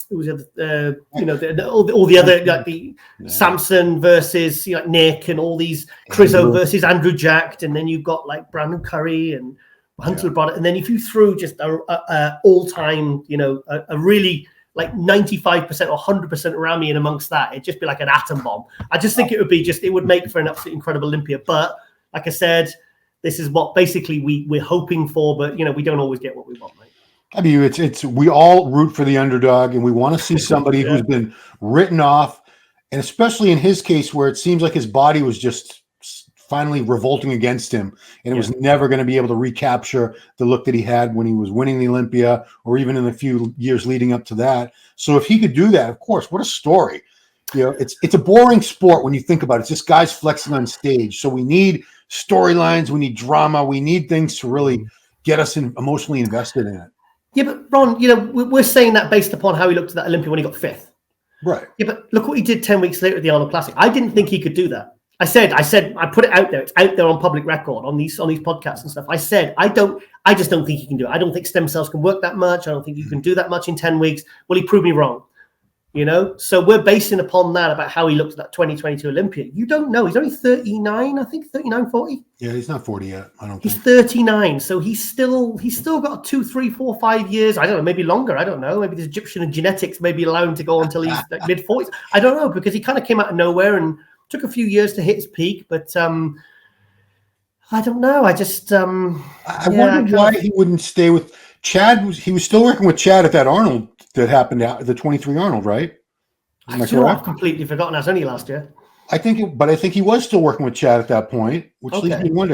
S2: the other Samson versus Nick and all these Crizzo versus Andrew Jacked, and then you've got Brandon Curry and Hunter LeBras, and then if you threw just a all-time, a really 95% or 100% Ramy in amongst that, it'd just be like an atom bomb. I just think it would make for an absolutely incredible Olympia. But like I said, this is what basically we're hoping for, but we don't always get what we want, mate.
S1: I mean, it's we all root for the underdog, and we want to see somebody who's been written off, and especially in his case where it seems like his body was just finally revolting against him, and it was never going to be able to recapture the look that he had when he was winning the Olympia, or even in the few years leading up to that. So if he could do that, of course, what a story. It's a boring sport when you think about it. It's just guys flexing on stage. So we need storylines, we need drama, we need things to really get us emotionally invested in it.
S2: Yeah, but Ron, we're saying that based upon how he looked at that Olympia when he got 5th.
S1: Right.
S2: Yeah, but look what he did 10 weeks later at the Arnold Classic. I didn't think he could do that. I put it out there. It's out there on public record on these podcasts and stuff. I said, I just don't think he can do it. I don't think stem cells can work that much. I don't think you can do that much in 10 weeks. Well, he proved me wrong. So we're basing upon that about how he looked at that 2022 Olympia. You don't know. He's only 39, I think, 39, 40.
S1: Yeah, he's not 40 yet. I don't think.
S2: He's 39. So he's still got 2, 3, 4, 5 years. I don't know, maybe longer. I don't know. Maybe the Egyptian genetics maybe allow him to go until he's like mid-40s. I don't know, because he kind of came out of nowhere and took a few years to hit his peak. But I don't know. I just I
S1: wonder why he wouldn't stay with Chad. He was still working with Chad at that Arnold that happened at the 23 Arnold, right?
S2: I've completely forgotten. That's only last year.
S1: I think he was still working with Chad at that point, which leads me to wonder.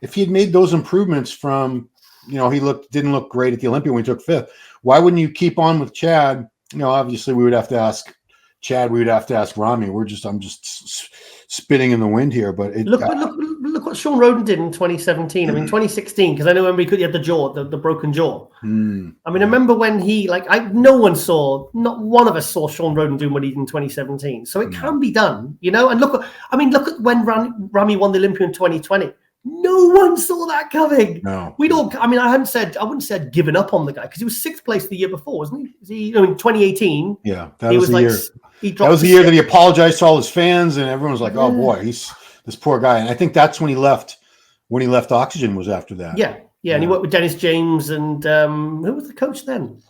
S1: If he had made those improvements from, he didn't look great at the Olympia when he took 5th. Why wouldn't you keep on with Chad? Obviously we would have to ask Chad. We would have to ask Ramy. I'm just spitting in the wind here, but
S2: look what Sean Roden did in 2017. I mean, 2016, because I know when he had the broken jaw. I mean, I remember when not one of us saw Sean Roden doing what he did in 2017. So it can be done, and look at when Ramy won the Olympia in 2020. No one saw that coming.
S1: No.
S2: I wouldn't say I'd given up on the guy, because he was 6th place the year before, wasn't he? In 2018.
S1: Yeah, that was the year. That was the year that he apologized to all his fans, and everyone was like, "Oh boy, he's this poor guy." And I think that's when he left. When he left Oxygen was after that.
S2: Yeah. And he worked with Dennis James, and who was the coach then?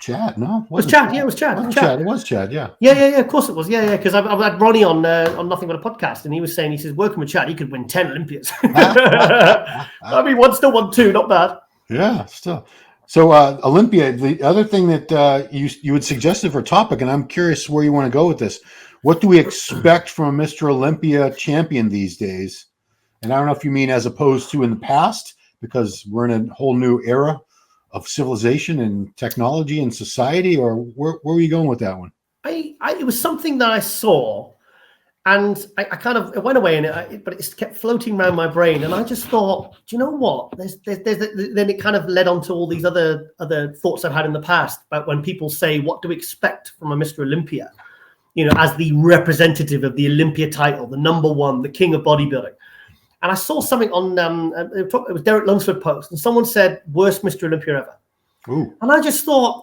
S1: Chad, no,
S2: it was Chad. Yeah, it was Chad.
S1: It was Chad. Yeah.
S2: Yeah. Of course it was. Yeah. Because I've had Ronnie on Nothing But a Podcast, and he was saying, working with Chad, he could win 10 Olympias. I mean, still won 2, not bad.
S1: Yeah, still. So Olympia, the other thing that you had suggested for a topic, and I'm curious where you want to go with this. What do we expect from a Mr. Olympia champion these days? And I don't know if you mean as opposed to in the past, because we're in a whole new era of civilization and technology and society, or where were you going with that one?
S2: It was something that I saw, and it went away, but it kept floating around my brain, and I just thought, do you know what? Then it kind of led on to all these other thoughts I've had in the past about when people say, what do we expect from a Mr. Olympia? As the representative of the Olympia title, the number one, the king of bodybuilding. And I saw something on, it was Derek Lunsford post, and someone said, worst Mr. Olympia ever.
S1: Ooh.
S2: And I just thought,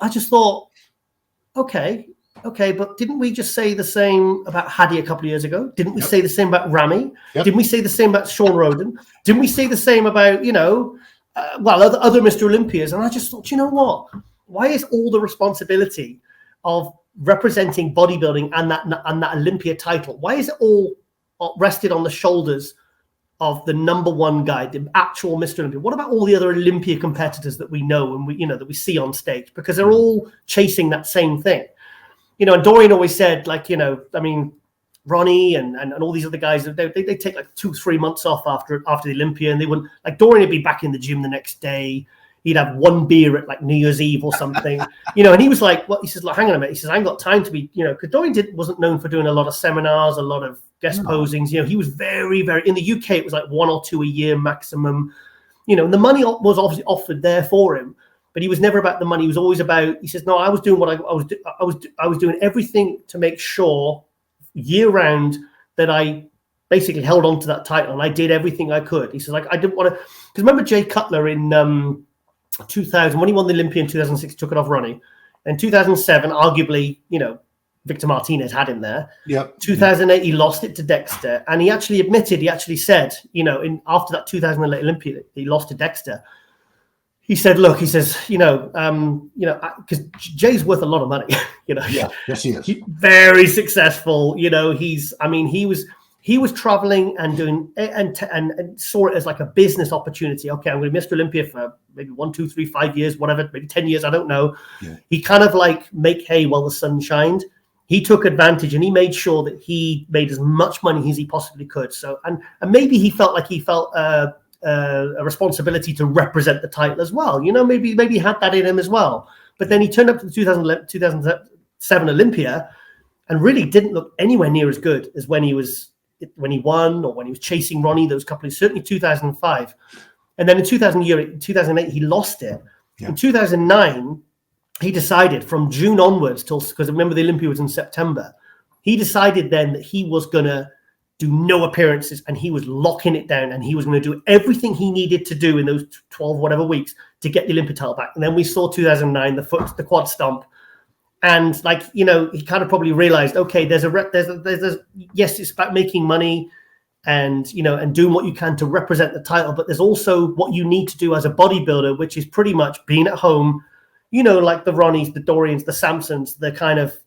S2: okay, but didn't we just say the same about Hadi a couple of years ago? Didn't we say the same about Ramy? Yep. Didn't we say the same about Sean Roden? Didn't we say the same about, other Mr. Olympias? And I just thought, you know what? Why is all the responsibility of representing bodybuilding and that Olympia title, why is it all rested on the shoulders of the number one guy, the actual Mr. Olympia? What about all the other Olympia competitors that we know and that we see on stage? Because they're all chasing that same thing. And Dorian always said, Ronnie and all these other guys, they take like 2-3 months off after the Olympia, and they wouldn't, like, Dorian would be back in the gym the next day. He'd have one beer at like New Year's Eve or something, and he was like, "What?" He says, "Like, hang on a minute." He says, "I ain't got time to be, because Dorian wasn't known for doing a lot of seminars, a lot of guest posings. He was very, very, in the UK, it was like 1 or 2 a year maximum, and the money was obviously offered there for him, but he was never about the money. He was always about, he says, no, I was doing what I was doing everything to make sure year round that I basically held on to that title, and I did everything I could." He says, like, I didn't want to, because remember Jay Cutler in 2000, when he won the Olympia in 2006, took it off Ronnie. In 2007, arguably, Victor Martinez had him there.
S1: Yep.
S2: 2008, he lost it to Dexter, and he actually said, after that 2008 Olympia, he lost to Dexter. He said, "Look," he says, because Jay's worth a lot of money,
S1: Yeah, yes, he is.
S2: Very successful. He was traveling and doing and saw it as like a business opportunity. Okay, I'm going to be Mr. Olympia for maybe 1, 2, 3, 5 years, whatever, maybe 10 years. I don't know. Yeah. He kind of like make hay while the sun shined. he took advantage and he made sure that he made as much money as he possibly could. So, and maybe he felt like he felt a responsibility to represent the title as well. You know, maybe he had that in him as well. But then he turned up to the 2007 Olympia and really didn't look anywhere near as good as when he won or when he was chasing Ronnie, those couple of, certainly 2005. And then in 2008, he lost it. Yeah. In 2009, he decided from June onwards because remember the Olympia was in September. He decided then that he was going to do no appearances and he was locking it down and he was going to do everything he needed to do in those 12 whatever weeks to get the Olympia title back. And then we saw 2009, the quad stomp. And like, you know, he kind of probably realized, okay, there's yes, it's about making money and, you know, and doing what you can to represent the title. But there's also what you need to do as a bodybuilder, which is pretty much being at home, you know, like the Ronnies, the Dorians, the Samsons, the kind of,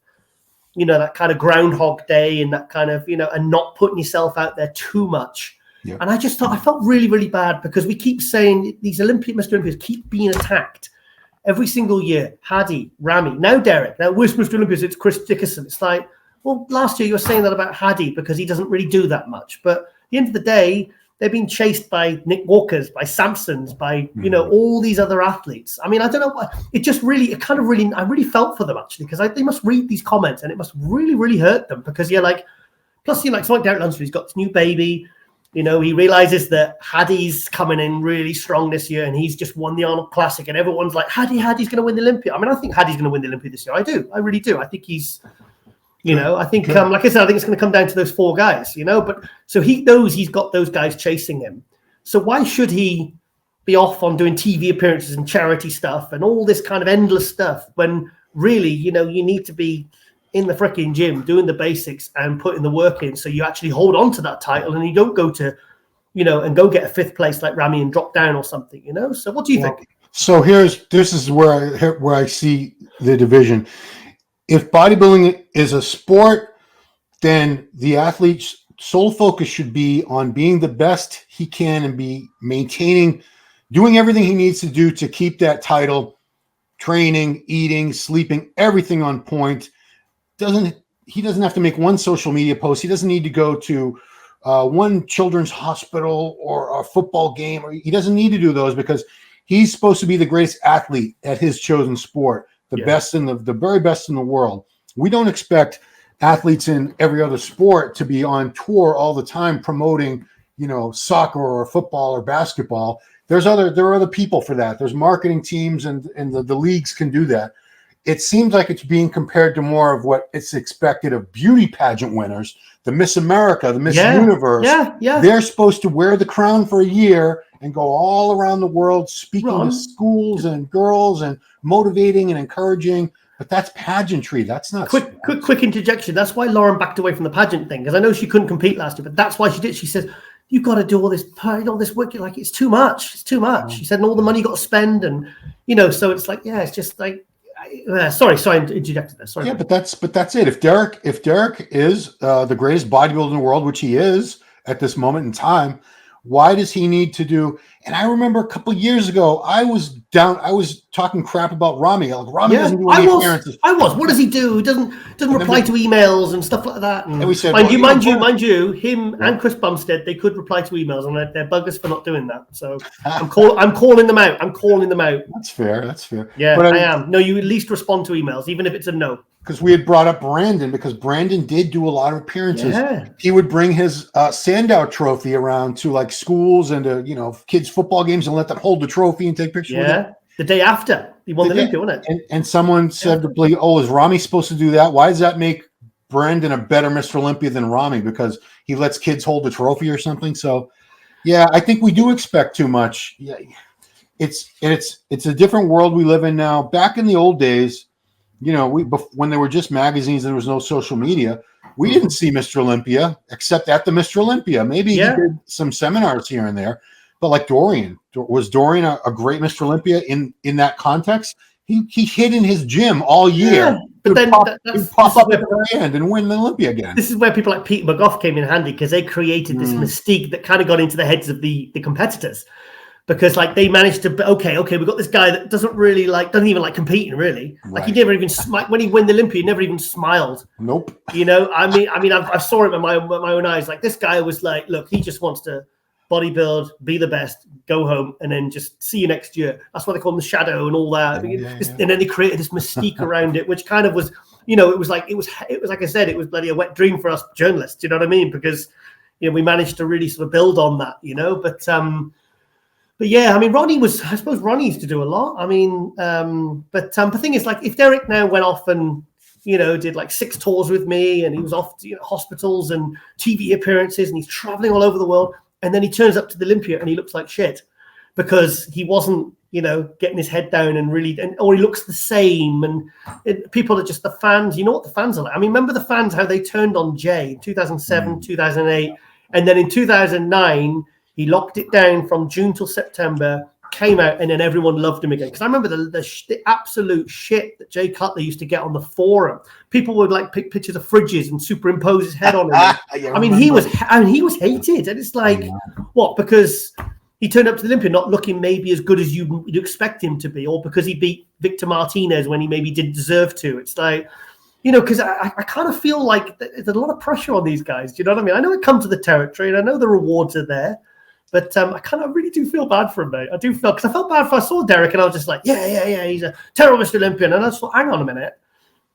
S2: you know, that kind of Groundhog Day and that kind of, you know, and not putting yourself out there too much. Yeah. And I just thought, I felt really, really bad because we keep saying these Mr. Olympias keep being attacked every single year. Hadi, Ramy, now Derek, now where's Mr. Olympias? It's Chris Dickerson. It's like, well, last year you were saying that about Hadi because he doesn't really do that much. But at the end of the day, they're being chased by Nick Walkers, by Samsons, by, you know, all these other athletes. I mean, I don't know what, I really felt for them actually, because they must read these comments and it must really, really hurt them because you're like, plus, you know, like someone like Derek Lunsford, he's got this new baby, you know, he realizes that Hadi's coming in really strong this year and he's just won the Arnold Classic and everyone's like, Hadi's going to win the Olympia. I mean, I think Hadi's going to win the Olympia this year. I do. I really do. I think he's, you know, I think, like I said, I think it's going to come down to those four guys, you know, but so he knows he's got those guys chasing him. So why should he be off on doing TV appearances and charity stuff and all this kind of endless stuff when really, you know, you need to be in the freaking gym doing the basics and putting the work in so you actually hold on to that title and you don't go to, you know, and go get a fifth place like Ramy and drop down or something, you know? So what do you think?
S1: So this is where I see the division. If bodybuilding is a sport, then the athlete's sole focus should be on being the best he can and be maintaining, doing everything he needs to do to keep that title, training, eating, sleeping, everything on point. He doesn't have to make one social media post. He doesn't need to go to one children's hospital or a football game. He doesn't need to do those because he's supposed to be the greatest athlete at his chosen sport. The best in the very best in the world. We don't expect athletes in every other sport to be on tour all the time promoting, you know, soccer or football or basketball. There are other people for that. There's marketing teams and the leagues can do that. It seems like it's being compared to more of what it's expected of beauty pageant winners, the Miss America, the Miss Universe. Yeah. They're supposed to wear the crown for a year and go all around the world speaking to schools and girls and motivating and encouraging. But that's pageantry. That's not
S2: quick interjection. That's why Lauren backed away from the pageant thing, because I know she couldn't compete last year, but that's why she did. She says, you've got to do all this work. Like, it's too much. It's too much. She said, and all the money you got to spend. And, you know, so it's like, yeah, it's just like, sorry, I interjected there. Sorry.
S1: Yeah, but that's it. If Derek is the greatest bodybuilder in the world, which he is at this moment in time, why does he need to do? And I remember a couple of years ago, I was talking crap about Ramy. Like, Ramy doesn't do any appearances. What does he do? He doesn't reply to emails and stuff like that. And we said, mind you, him and Chris Bumstead, they could reply to emails, and they're buggers for not doing that. So I'm calling them out. That's fair.
S2: Yeah, but I am. No, you at least respond to emails, even if it's a no.
S1: Because we had brought up Brandon, because Brandon did do a lot of appearances. Yeah. He would bring his Sandow trophy around to like schools and to, kids' football games and let them hold the trophy and take pictures with it.
S2: The day after he won the Olympia, wasn't it?
S1: And someone said to Blake, is Ramy supposed to do that? Why does that make Brandon a better Mr. Olympia than Ramy? Because he lets kids hold the trophy or something? So, yeah, I think we do expect too much. Yeah, it's a different world we live in now. Back in the old days, when there were just magazines and there was no social media, we didn't see Mr. Olympia except at the Mr. Olympia. Maybe he did some seminars here and there, but like Dorian, was Dorian a great Mr. Olympia in that context? He hid in his gym all year. But then he'd pop up at the very end and win the Olympia again.
S2: This is where people like Peter McGough came in handy, because they created this mystique that kind of got into the heads of the competitors. because like they managed to, okay, we've got this guy that doesn't even like competing really. Right. Like he never even when he won the Olympia, he never even smiled.
S1: Nope.
S2: You know, I mean, I saw it with my own eyes. Like this guy was like, look, he just wants to bodybuild, be the best, go home, and then just see you next year. That's why they call him the shadow and all that. And then they created this mystique around it, which kind of was, you know, it was like I said, it was bloody a wet dream for us journalists. You know what I mean? Because you know we managed to really sort of build on that. You know, but yeah, I mean, I suppose Ronnie used to do a lot. I mean, but the thing is, like, if Derek now went off and you know did like 6 tours with me, and he was off to hospitals and TV appearances, and he's traveling all over the world. And then he turns up to the Olympia and he looks like shit because he wasn't, you know, getting his head down or he looks the same. And people are just the fans. You know what the fans are like. I mean, remember the fans, how they turned on Jay in 2007, 2008. And then in 2009, he locked it down from June till September, came out, and then everyone loved him again. Because I remember the absolute shit that Jay Cutler used to get on the forum. People would like pick pictures of fridges and superimpose his head on it. I mean, he was hated, and it's like, what? Because he turned up to the Olympia not looking maybe as good as you'd expect him to be, or because he beat Victor Martinez when he maybe didn't deserve to. It's like, you know, because I kind of feel like there's a lot of pressure on these guys. Do you know what I mean? I know it comes to the territory, and I know the rewards are there. But I kind of really do feel bad for him, mate. I do feel, because I felt bad if I saw Derek and I was just like, yeah, he's a terrible Mr. Olympian. And I just thought, hang on a minute.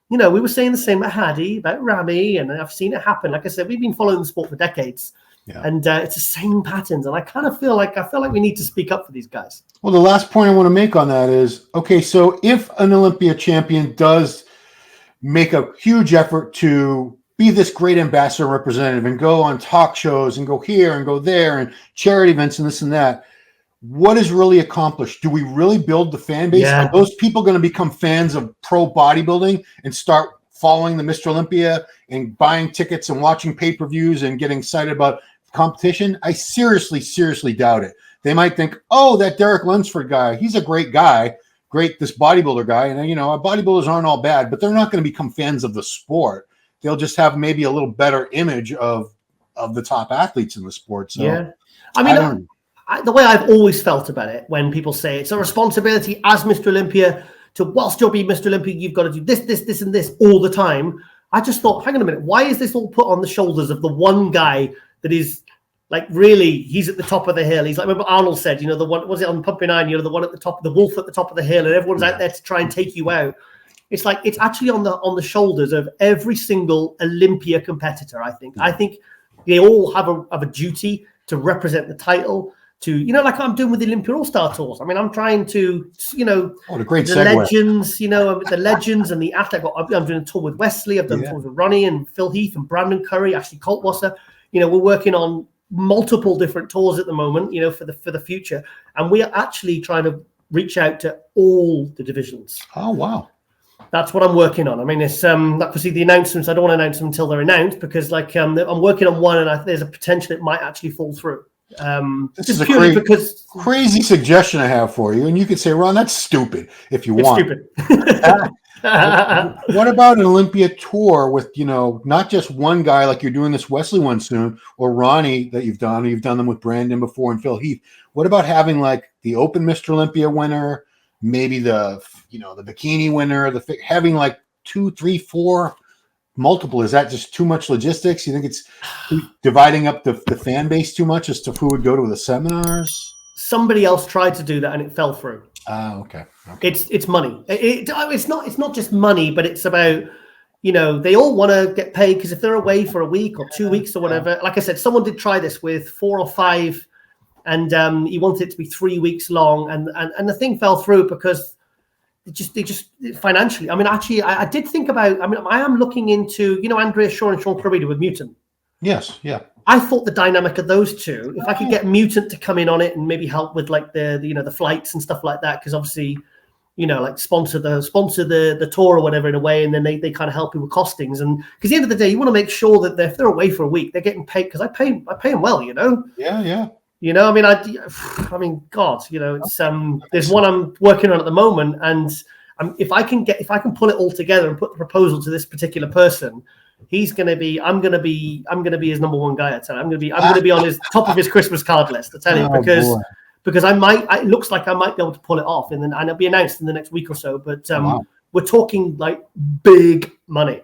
S2: You know, we were saying the same about Hadi, about Ramy, and I've seen it happen. Like I said, we've been following the sport for decades. Yeah. And it's the same patterns. And I kind of feel like we need to speak up for these guys.
S1: Well, the last point I want to make on that is, okay, so if an Olympia champion does make a huge effort to be this great ambassador representative and go on talk shows and go here and go there and charity events and this and that, what is really accomplished? Do we really build the fan base? Yeah. Are those people going to become fans of pro bodybuilding and start following the Mr. Olympia and buying tickets and watching pay-per-views and getting excited about competition? I seriously doubt it. They might think, oh, that Derek Lunsford guy, he's a great guy, this bodybuilder guy. And, you know, our bodybuilders aren't all bad, but they're not going to become fans of the sport. They'll just have maybe a little better image of the top athletes in the sport. So,
S2: yeah, I mean, the way I've always felt about it, when people say it's a responsibility as Mr. Olympia to, whilst you're being Mr. Olympia, you've got to do this, and this all the time. I just thought, hang on a minute, why is this all put on the shoulders of the one guy that is like, really, he's at the top of the hill? He's like, remember Arnold said, you know, the one, was it on Pumping Iron, you know, the one at the top, the wolf at the top of the hill, and everyone's out there to try and take you out. It's like, it's actually on the shoulders of every single Olympia competitor, I think. I think they all have a duty to represent the title, to, you know, like I'm doing with the Olympia All-Star Tours. I mean, I'm trying to, you know,
S1: the great
S2: the
S1: segue.
S2: Legends, you know, the legends and the athlete. I'm doing a tour with Wesley. I've done tours with Ronnie and Phil Heath and Brandon Curry, Ashley Coltwasser. You know, we're working on multiple different tours at the moment, you know, for the future. And we are actually trying to reach out to all the divisions.
S1: Oh, wow.
S2: That's what I'm working on. I mean, it's obviously the announcements. I don't want to announce them until they're announced, because like I'm working on one, and there's a potential it might actually fall through.
S1: This is a crazy suggestion I have for you, and you could say, Ron, that's stupid if you want.
S2: Stupid.
S1: What about an Olympia tour with, you know, not just one guy like you're doing this Wesley one soon, or Ronnie that you've done them with Brandon before and Phil Heath. What about having like the Open Mr. Olympia winner, maybe the Bikini winner, having like 2, 3, 4 multiple? Is that just too much logistics? You think it's dividing up the fan base too much as to who would go to the seminars?
S2: Somebody else tried to do that and it fell through.
S1: Okay.
S2: It's money. It's not just money, but it's about, you know, they all want to get paid, because if they're away for a week or 2 weeks or whatever, like I said, someone did try this with 4 or 5, and he wanted it to be 3 weeks long, and the thing fell through because they just financially. I mean, actually, I did think about. I mean, I am looking into, you know, Andrea Shaw and Sean Clarita with Mutant.
S1: Yes, yeah.
S2: I thought the dynamic of those two, if I could get Mutant to come in on it and maybe help with like the flights and stuff like that, because obviously, you know, like sponsor the tour or whatever in a way, and then they kind of help you with costings, and because at the end of the day, you want to make sure that if they're away for a week, they're getting paid, because I pay them well, you know.
S1: Yeah.
S2: You know, I mean, God, you know, it's there's one I'm working on at the moment, and if I can pull it all together and put the proposal to this particular person, I'm gonna be his number one guy. I tell you, I'm gonna be on his top of his Christmas card list. I tell you, because it looks like I might be able to pull it off, and it'll be announced in the next week or so. But we're talking like big money.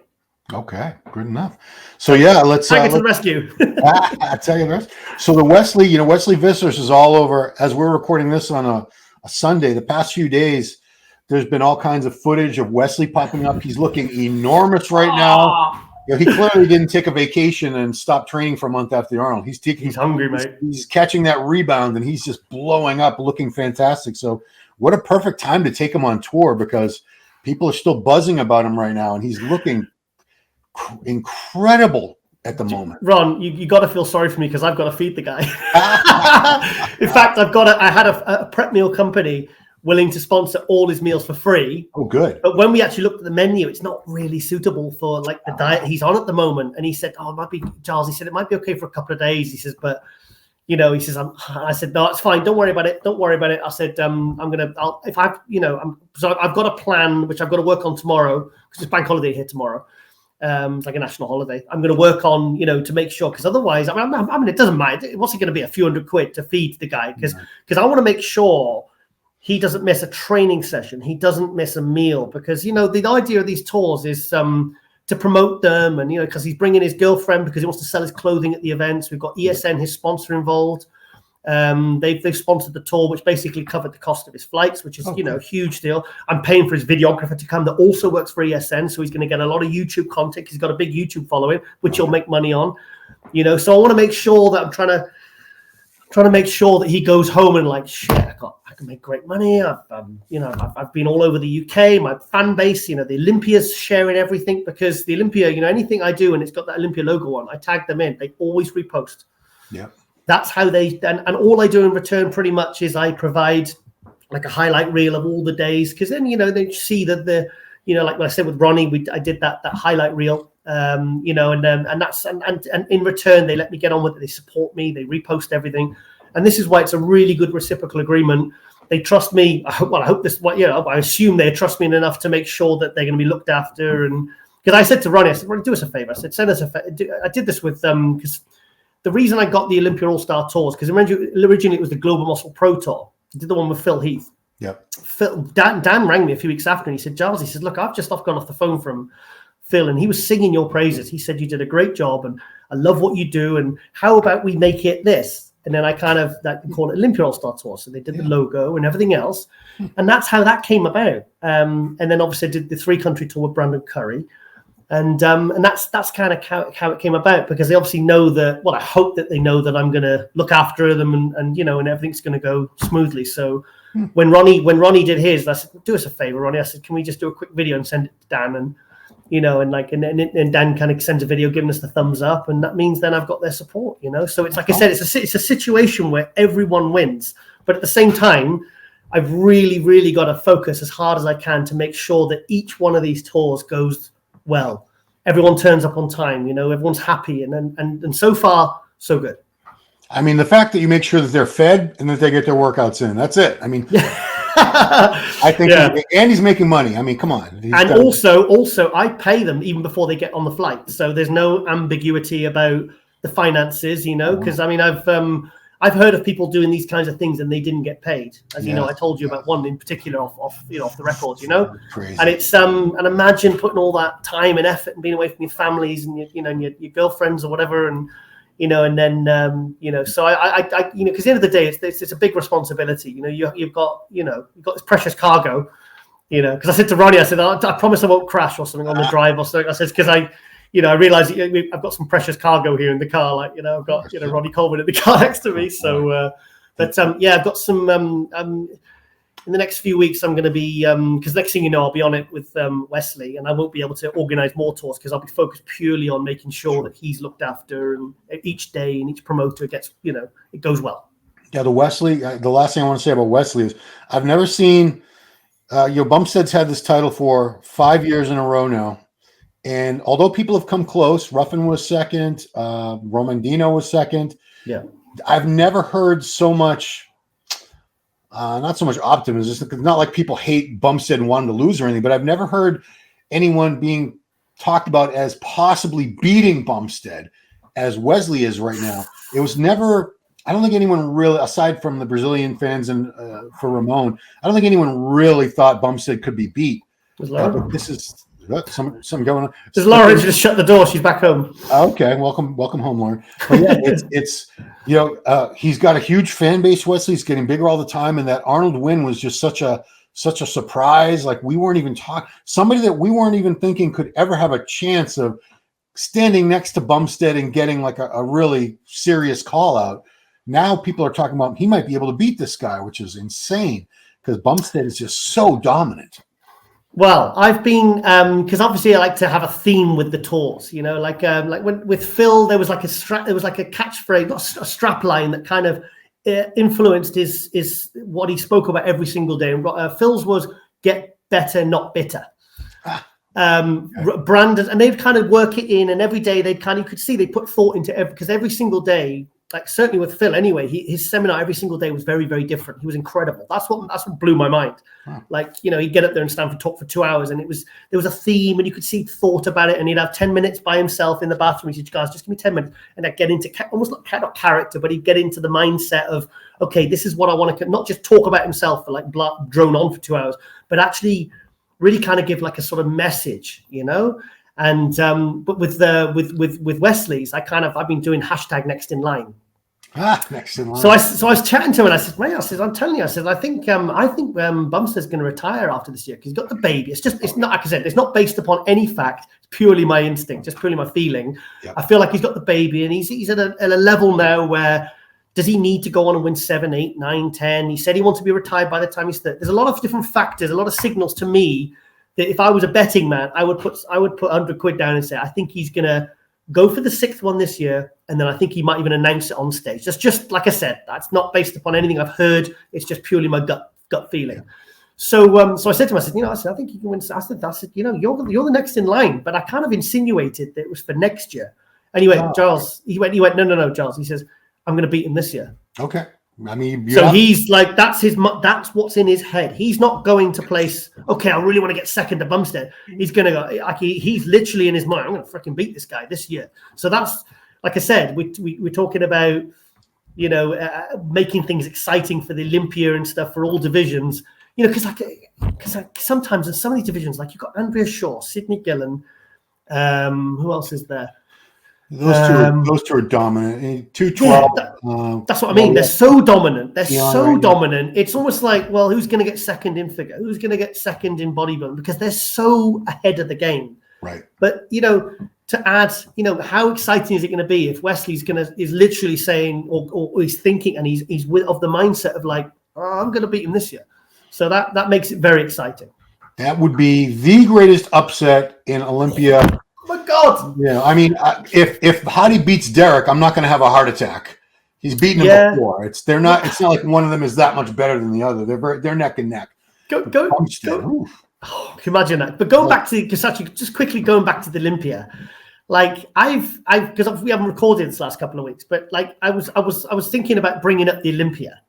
S1: Okay, good enough. So yeah, let's
S2: take it to the rescue.
S1: I'll tell you the rest. So the Wesley, Wesley Vissers is all over. As we're recording this on a Sunday, the past few days, there's been all kinds of footage of Wesley popping up. He's looking enormous right now. He clearly didn't take a vacation and stop training for a month after the Arnold. He's
S2: hungry, mate.
S1: He's catching that rebound, and he's just blowing up, looking fantastic. So what a perfect time to take him on tour, because people are still buzzing about him right now, and he's looking incredible at the moment.
S2: Ron, you got to feel sorry for me, because I've got to feed the guy. In fact, I had a prep meal company willing to sponsor all his meals for free.
S1: Oh, good.
S2: But when we actually looked at the menu, it's not really suitable for like the diet he's on at the moment. And he said, "Oh, it might be, Giles." He said, "It might be okay for a couple of days." He says, "But he says, I said, no, it's fine. Don't worry about it. Don't worry about it." I said, I've got a plan, which I've got to work on tomorrow, because it's bank holiday here tomorrow. It's like a national holiday. I'm going to work on, to make sure, because otherwise, I mean, it doesn't matter. What's it going to be? A few $100 to feed the guy? Because I want to make sure he doesn't miss a training session. He doesn't miss a meal, because, the idea of these tours is to promote them, and, because he's bringing his girlfriend because he wants to sell his clothing at the events. We've got ESN, his sponsor, involved. They've sponsored the tour, which basically covered the cost of his flights, which is, a huge deal. I'm paying for his videographer to come that also works for ESN. So he's going to get a lot of YouTube content. He's got a big YouTube following, which he'll make money on, so I want to make sure that I'm trying to make sure that he goes home and like, shit, I can make great money. I've been all over the UK. My fan base, the Olympia's sharing everything, because the Olympia, anything I do and it's got that Olympia logo on, I tag them in. They always repost. Yeah. That's how they, and all I do in return pretty much is I provide like a highlight reel of all the days. Because then, they see that like when I said with Ronnie, I did that highlight reel. And in return, they let me get on with it. They support me. They repost everything. And this is why it's a really good reciprocal agreement. They trust me. I assume they trust me enough to make sure that they're going to be looked after. And because I said to Ronnie, do us a favor. I said, send us a favor. I did this with them because the reason I got the Olympia All-Star Tours, because originally it was the Global Muscle Pro Tour. I did the one with Phil Heath. Yeah. Dan rang me a few weeks after, and he said, Giles, he said, look, I've just gone off the phone from Phil, and he was singing your praises. He said, you did a great job, and I love what you do, and how about we make it this? And then I kind of call it Olympia All-Star Tour. So they did the logo and everything else. And that's how that came about. And then obviously I did the 3-country tour with Brandon Curry. And that's kind of how it came about, because they obviously know that, I hope that they know that I'm going to look after them and everything's going to go smoothly. So when Ronnie did his, I said, do us a favor, Ronnie. I said, can we just do a quick video and send it to Dan? And, and Dan kind of sends a video giving us the thumbs up. And that means then I've got their support, So it's like I said, it's a situation where everyone wins. But at the same time, I've really, really got to focus as hard as I can to make sure that each one of these tours goes well. Everyone turns up on time, everyone's happy, and so far so good.
S1: I mean, the fact that you make sure that they're fed and that they get their workouts in, that's it. I mean, I think Andy's making money. I mean, come on.
S2: And also I pay them even before they get on the flight, so there's no ambiguity about the finances, because I mean, I've heard of people doing these kinds of things and they didn't get paid. As I told you about one in particular off the record,
S1: Crazy.
S2: And it's and imagine putting all that time and effort and being away from your families and your girlfriends or whatever, and and then so I because at the end of the day it's a big responsibility. You've got this precious cargo, because I said to Ronnie, I said, I promise I won't crash or something on the drive or something. I said, because I realize I've got some precious cargo here in the car. Like, I've got, Ronnie Coleman in the car next to me. So, I've got some, in the next few weeks, I'm going to be, because next thing I'll be on it with Wesley, and I won't be able to organize more tours because I'll be focused purely on making sure that he's looked after, and each day and each promoter gets, it goes well.
S1: Yeah, the Wesley, the last thing I want to say about Wesley is I've never seen, Bumstead's had this title for 5 years in a row now. And although people have come close, Ruffin was second, Romandino was second. Yeah, I've never heard so much, not so much optimism. It's not like people hate Bumstead and want him to lose or anything, but I've never heard anyone being talked about as possibly beating Bumstead as Wesley is right now. It was never I don't think anyone really, aside from the Brazilian fans and for Ramon, I don't think anyone really thought Bumstead could be beat. But this is some going on.
S2: There's Laura just shut the door. She's back home.
S1: Okay, welcome home, Lauren. But yeah, it's he's got a huge fan base. Wesley's getting bigger all the time, and that Arnold win was just such a surprise. Like we weren't even talking. Somebody that we weren't even thinking could ever have a chance of standing next to Bumstead and getting like a really serious call out. Now people are talking about he might be able to beat this guy, which is insane because Bumstead is just so dominant.
S2: Well, I've been because obviously I like to have a theme with the tours, like when with Phil there was like a catchphrase, not a strap line that kind of influenced his what he spoke about every single day. And Phil's was get better, not bitter. Brandon, and they'd kind of work it in, and every day you could see they put thought into because every single day. Like certainly with Phil anyway, his seminar every single day was very, very different. He was incredible. That's what blew my mind. Huh. Like, he'd get up there and stand for talk for 2 hours, and there was a theme, and you could see he thought about it, and he'd have 10 minutes by himself in the bathroom. He said, guys, just give me 10 minutes. And I'd get into almost not character, but he'd get into the mindset of, okay, this is what I want to, not just talk about himself for like drone on for 2 hours, but actually really kind of give like a sort of message, And but with Wesley's, I've been doing hashtag next in line.
S1: Next in line.
S2: So I was chatting to him, and I said, mate, I'm telling you, I think Bumstead's going to retire after this year because he's got the baby. It's not, like I said, it's not based upon any fact. It's purely my instinct, just purely my feeling. Yep. I feel like he's got the baby, and he's at a level now where does he need to go on and win 7, 8, 9, 10? He said he wants to be retired by the time he's 30. There's a lot of different factors, a lot of signals to me. That if I was a betting man, I would put 100 quid down and say, I think he's going to go for the 6th one this year. And then I think he might even announce it on stage. That's just, like I said, that's not based upon anything I've heard. It's just purely my gut feeling. Yeah. So I said to him, I said, I think he can win. I said, you're the next in line. But I kind of insinuated that it was for next year. And he went, Giles, he went, no, Giles. He says, I'm going to beat him this year. Okay.
S1: I mean,
S2: so he's like, that's what's in his head. He's not going to place, okay, I really want to get second to Bumstead. He's going to go, like he's literally in his mind, I'm going to freaking beat this guy this year. So that's, like I said, we're talking about, making things exciting for the Olympia and stuff for all divisions, because sometimes in some of these divisions, like you've got Andrea Shaw, Sidney Gillen, who else is there?
S1: Those two are dominant. 212.
S2: Yeah, that's what I mean. They're so dominant. They're so dominant. It's almost like, well, who's going to get second in figure? Who's going to get second in bodybuilding? Because they're so ahead of the game.
S1: Right.
S2: But to add, how exciting is it going to be if Wesley's is literally saying or he's thinking and he's of the mindset of like, I'm going to beat him this year. So that makes it very exciting.
S1: That would be the greatest upset in Olympia.
S2: Oh my God!
S1: Yeah, I mean, if Hadi beats Derek, I'm not going to have a heart attack. He's beaten him before. It's not like one of them is that much better than the other. They're neck and neck.
S2: Go. Oh, can you imagine that? But going back to just quickly going back to the Olympia, like because we haven't recorded this last couple of weeks, but like I was thinking about bringing up the Olympia,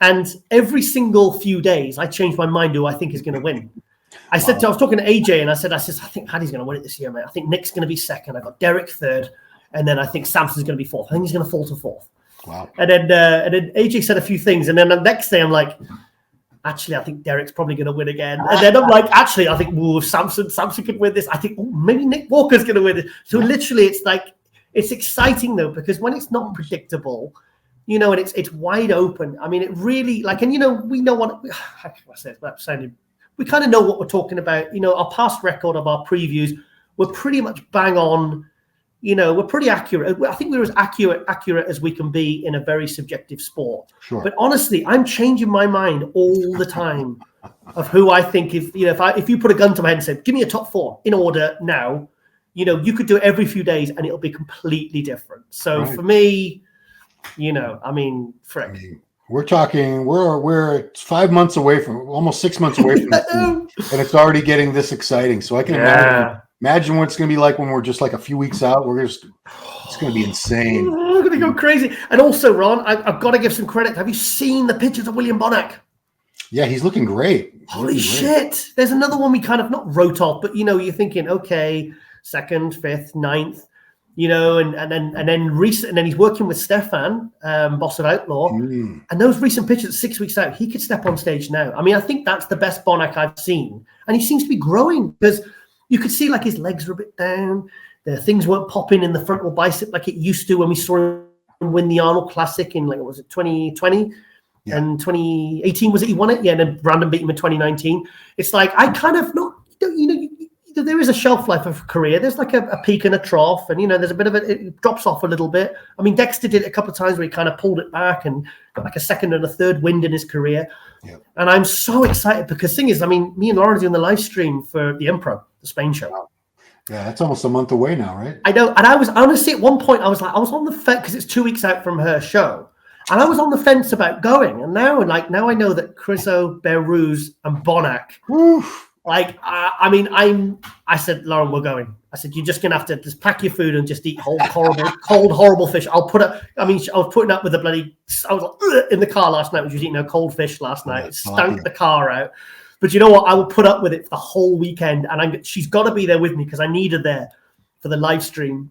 S2: and every single few days I change my mind who I think is going to win. I was talking to AJ, and I said, I think Hadi's going to win it this year, mate. I think Nick's going to be second. I got Derek third, and then I think Samson's going to be fourth. I think he's going to fall to fourth.
S1: Wow.
S2: And then AJ said a few things, and then the next day I'm like, actually, I think Derek's probably going to win again. And then I'm like, actually, I think Samson could win this. I think maybe Nick Walker's going to win it. So literally, it's like it's exciting though because when it's not predictable, and it's wide open. I mean, it really and we know what I said. That sounded. We kind of know what we're talking about. Our past record of our previews, we're pretty much bang on. We're pretty accurate. I think we're as accurate as we can be in a very subjective sport.
S1: Sure.
S2: But honestly, I'm changing my mind all the time of who I think if you put a gun to my head and said, give me a top 4 in order now, you could do it every few days and it'll be completely different. So for me, I mean, frick.
S1: We're talking. We're 5 months away from, almost 6 months away from this, and it's already getting this exciting. So I can imagine what it's going to be like when we're just like a few weeks out. It's going to be insane.
S2: We're going to go crazy. And also, Ron, I've got to give some credit. Have you seen the pictures of William Bonac?
S1: Yeah, he's looking great.
S2: Holy shit! There's another one we kind of not wrote off, but you're thinking, okay, 2nd, 5th, 9th. and then he's working with Stefan, boss of Outlaw, and those recent pictures 6 weeks out, he could step on stage now. I mean, I think that's the best Bonac I've seen, and he seems to be growing because you could see like his legs were a bit down, the things weren't popping in the frontal bicep like it used to when we saw him win the Arnold Classic in 2020. Yeah. And 2018 was it he won it? Yeah, and then Brandon beat him in 2019. It's like I kind of not, there is a shelf life of a career. There's like a peak and a trough, and there's a bit of it drops off a little bit. I mean, Dexter did it a couple of times where he kind of pulled it back and got like a second and a third wind in his career. Yeah. And I'm so excited because the thing is, I mean, me and Lauren are doing the live stream for the Impro, the Spain show. Wow.
S1: Yeah, that's almost a month away now, right?
S2: I know, and I was honestly at one point I was on the fence because it's 2 weeks out from her show. And I was on the fence about going, and now I know that Chriso, Beruz, and Bonac. I said, Lauren, we're going. I said, you're just gonna have to just pack your food and just eat horrible fish. I was putting up with I was in the car last night, which was eating a cold fish last night. It stank the car out. But you know what? I will put up with it for the whole weekend, and she's got to be there with me because I need her there for the live stream.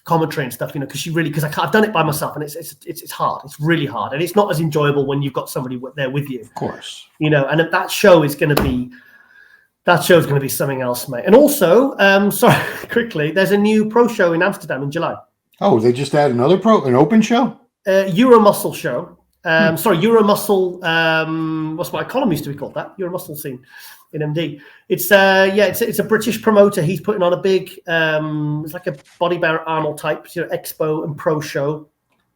S2: Commentary and stuff, because I've done it by myself, and it's hard. It's really hard, and it's not as enjoyable when you've got somebody there with you. Of
S1: course,
S2: and that show is going to be something else, mate. And also, quickly, there's a new pro show in Amsterdam in July.
S1: Oh, they just added an open show,
S2: Euromuscle show. Euromuscle. What's my column used to be called? That Euromuscle scene in MD. It's a British promoter. He's putting on a big, it's like a bodyguard Arnold type, expo and pro show,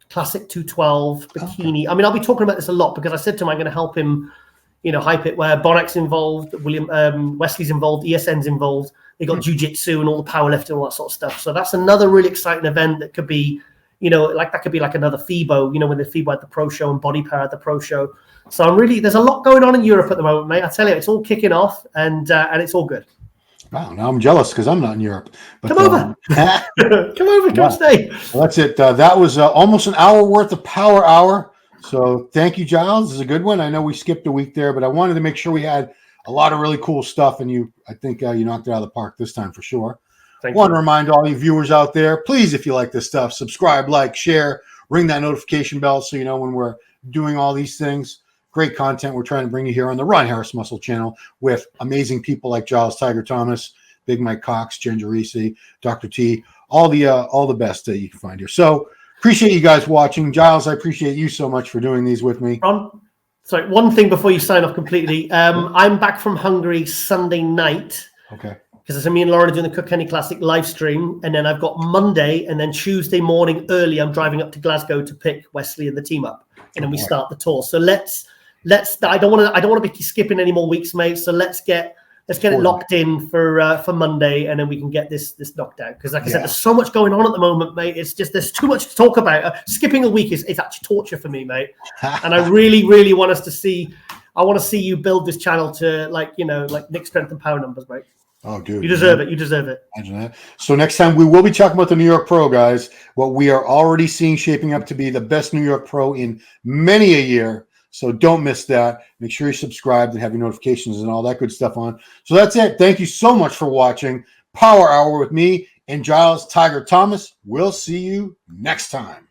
S2: classic 212 bikini. Okay. I mean, I'll be talking about this a lot because I said to him I'm going to help him, hype it. Where Bonac's involved, Wesley's involved, ESN's involved. They got jiu-jitsu and all the powerlifting and all that sort of stuff. So that's another really exciting event that could be, that could be like another FIBO. When the FIBO had the pro show and Body Power at the pro show. So there's a lot going on in Europe at the moment, mate. I tell you, it's all kicking off, and it's all good.
S1: Wow, now I'm jealous because I'm not in Europe. But,
S2: come over, come stay.
S1: Well, that's it. That was almost an hour worth of Power Hour. So thank you, Giles. This is a good one. I know we skipped a week there, but I wanted to make sure we had a lot of really cool stuff, and I think you knocked it out of the park this time for sure. I want to remind all you viewers out there, please, if you like this stuff, subscribe, like, share, ring that notification bell so you know when we're doing all these things. Great content we're trying to bring you here on the Ron Harris Muscle channel with amazing people like Giles Tiger Thomas, Big Mike Cox, Ginger Reese, Dr. T, all the best that you can find here. So appreciate you guys watching. Giles, I appreciate you so much for doing these with me.
S2: Sorry, one thing before you sign off completely. I'm back from Hungary Sunday night.
S1: Okay.
S2: Because me and Lauren are doing the Cook Kenny Classic live stream, and then I've got Monday, and then Tuesday morning early, I'm driving up to Glasgow to pick Wesley and the team up, and then we start the tour. So let's. I don't want to be skipping any more weeks, mate. So let's get it locked in for Monday, and then we can get this knocked out. Because like I said, there's so much going on at the moment, mate. It's just there's too much to talk about. Skipping a week is actually torture for me, mate. And I really, really want us to see. I want to see you build this channel to like Nick Strength and Power numbers, mate.
S1: Oh, dude.
S2: You deserve it. You deserve it.
S1: Imagine that. So next time we will be talking about the New York Pro, guys. What we are already seeing shaping up to be the best New York Pro in many a year. So don't miss that. Make sure you subscribe and have your notifications and all that good stuff on. So that's it. Thank you so much for watching Power Hour with me and Giles Tiger Thomas. We'll see you next time.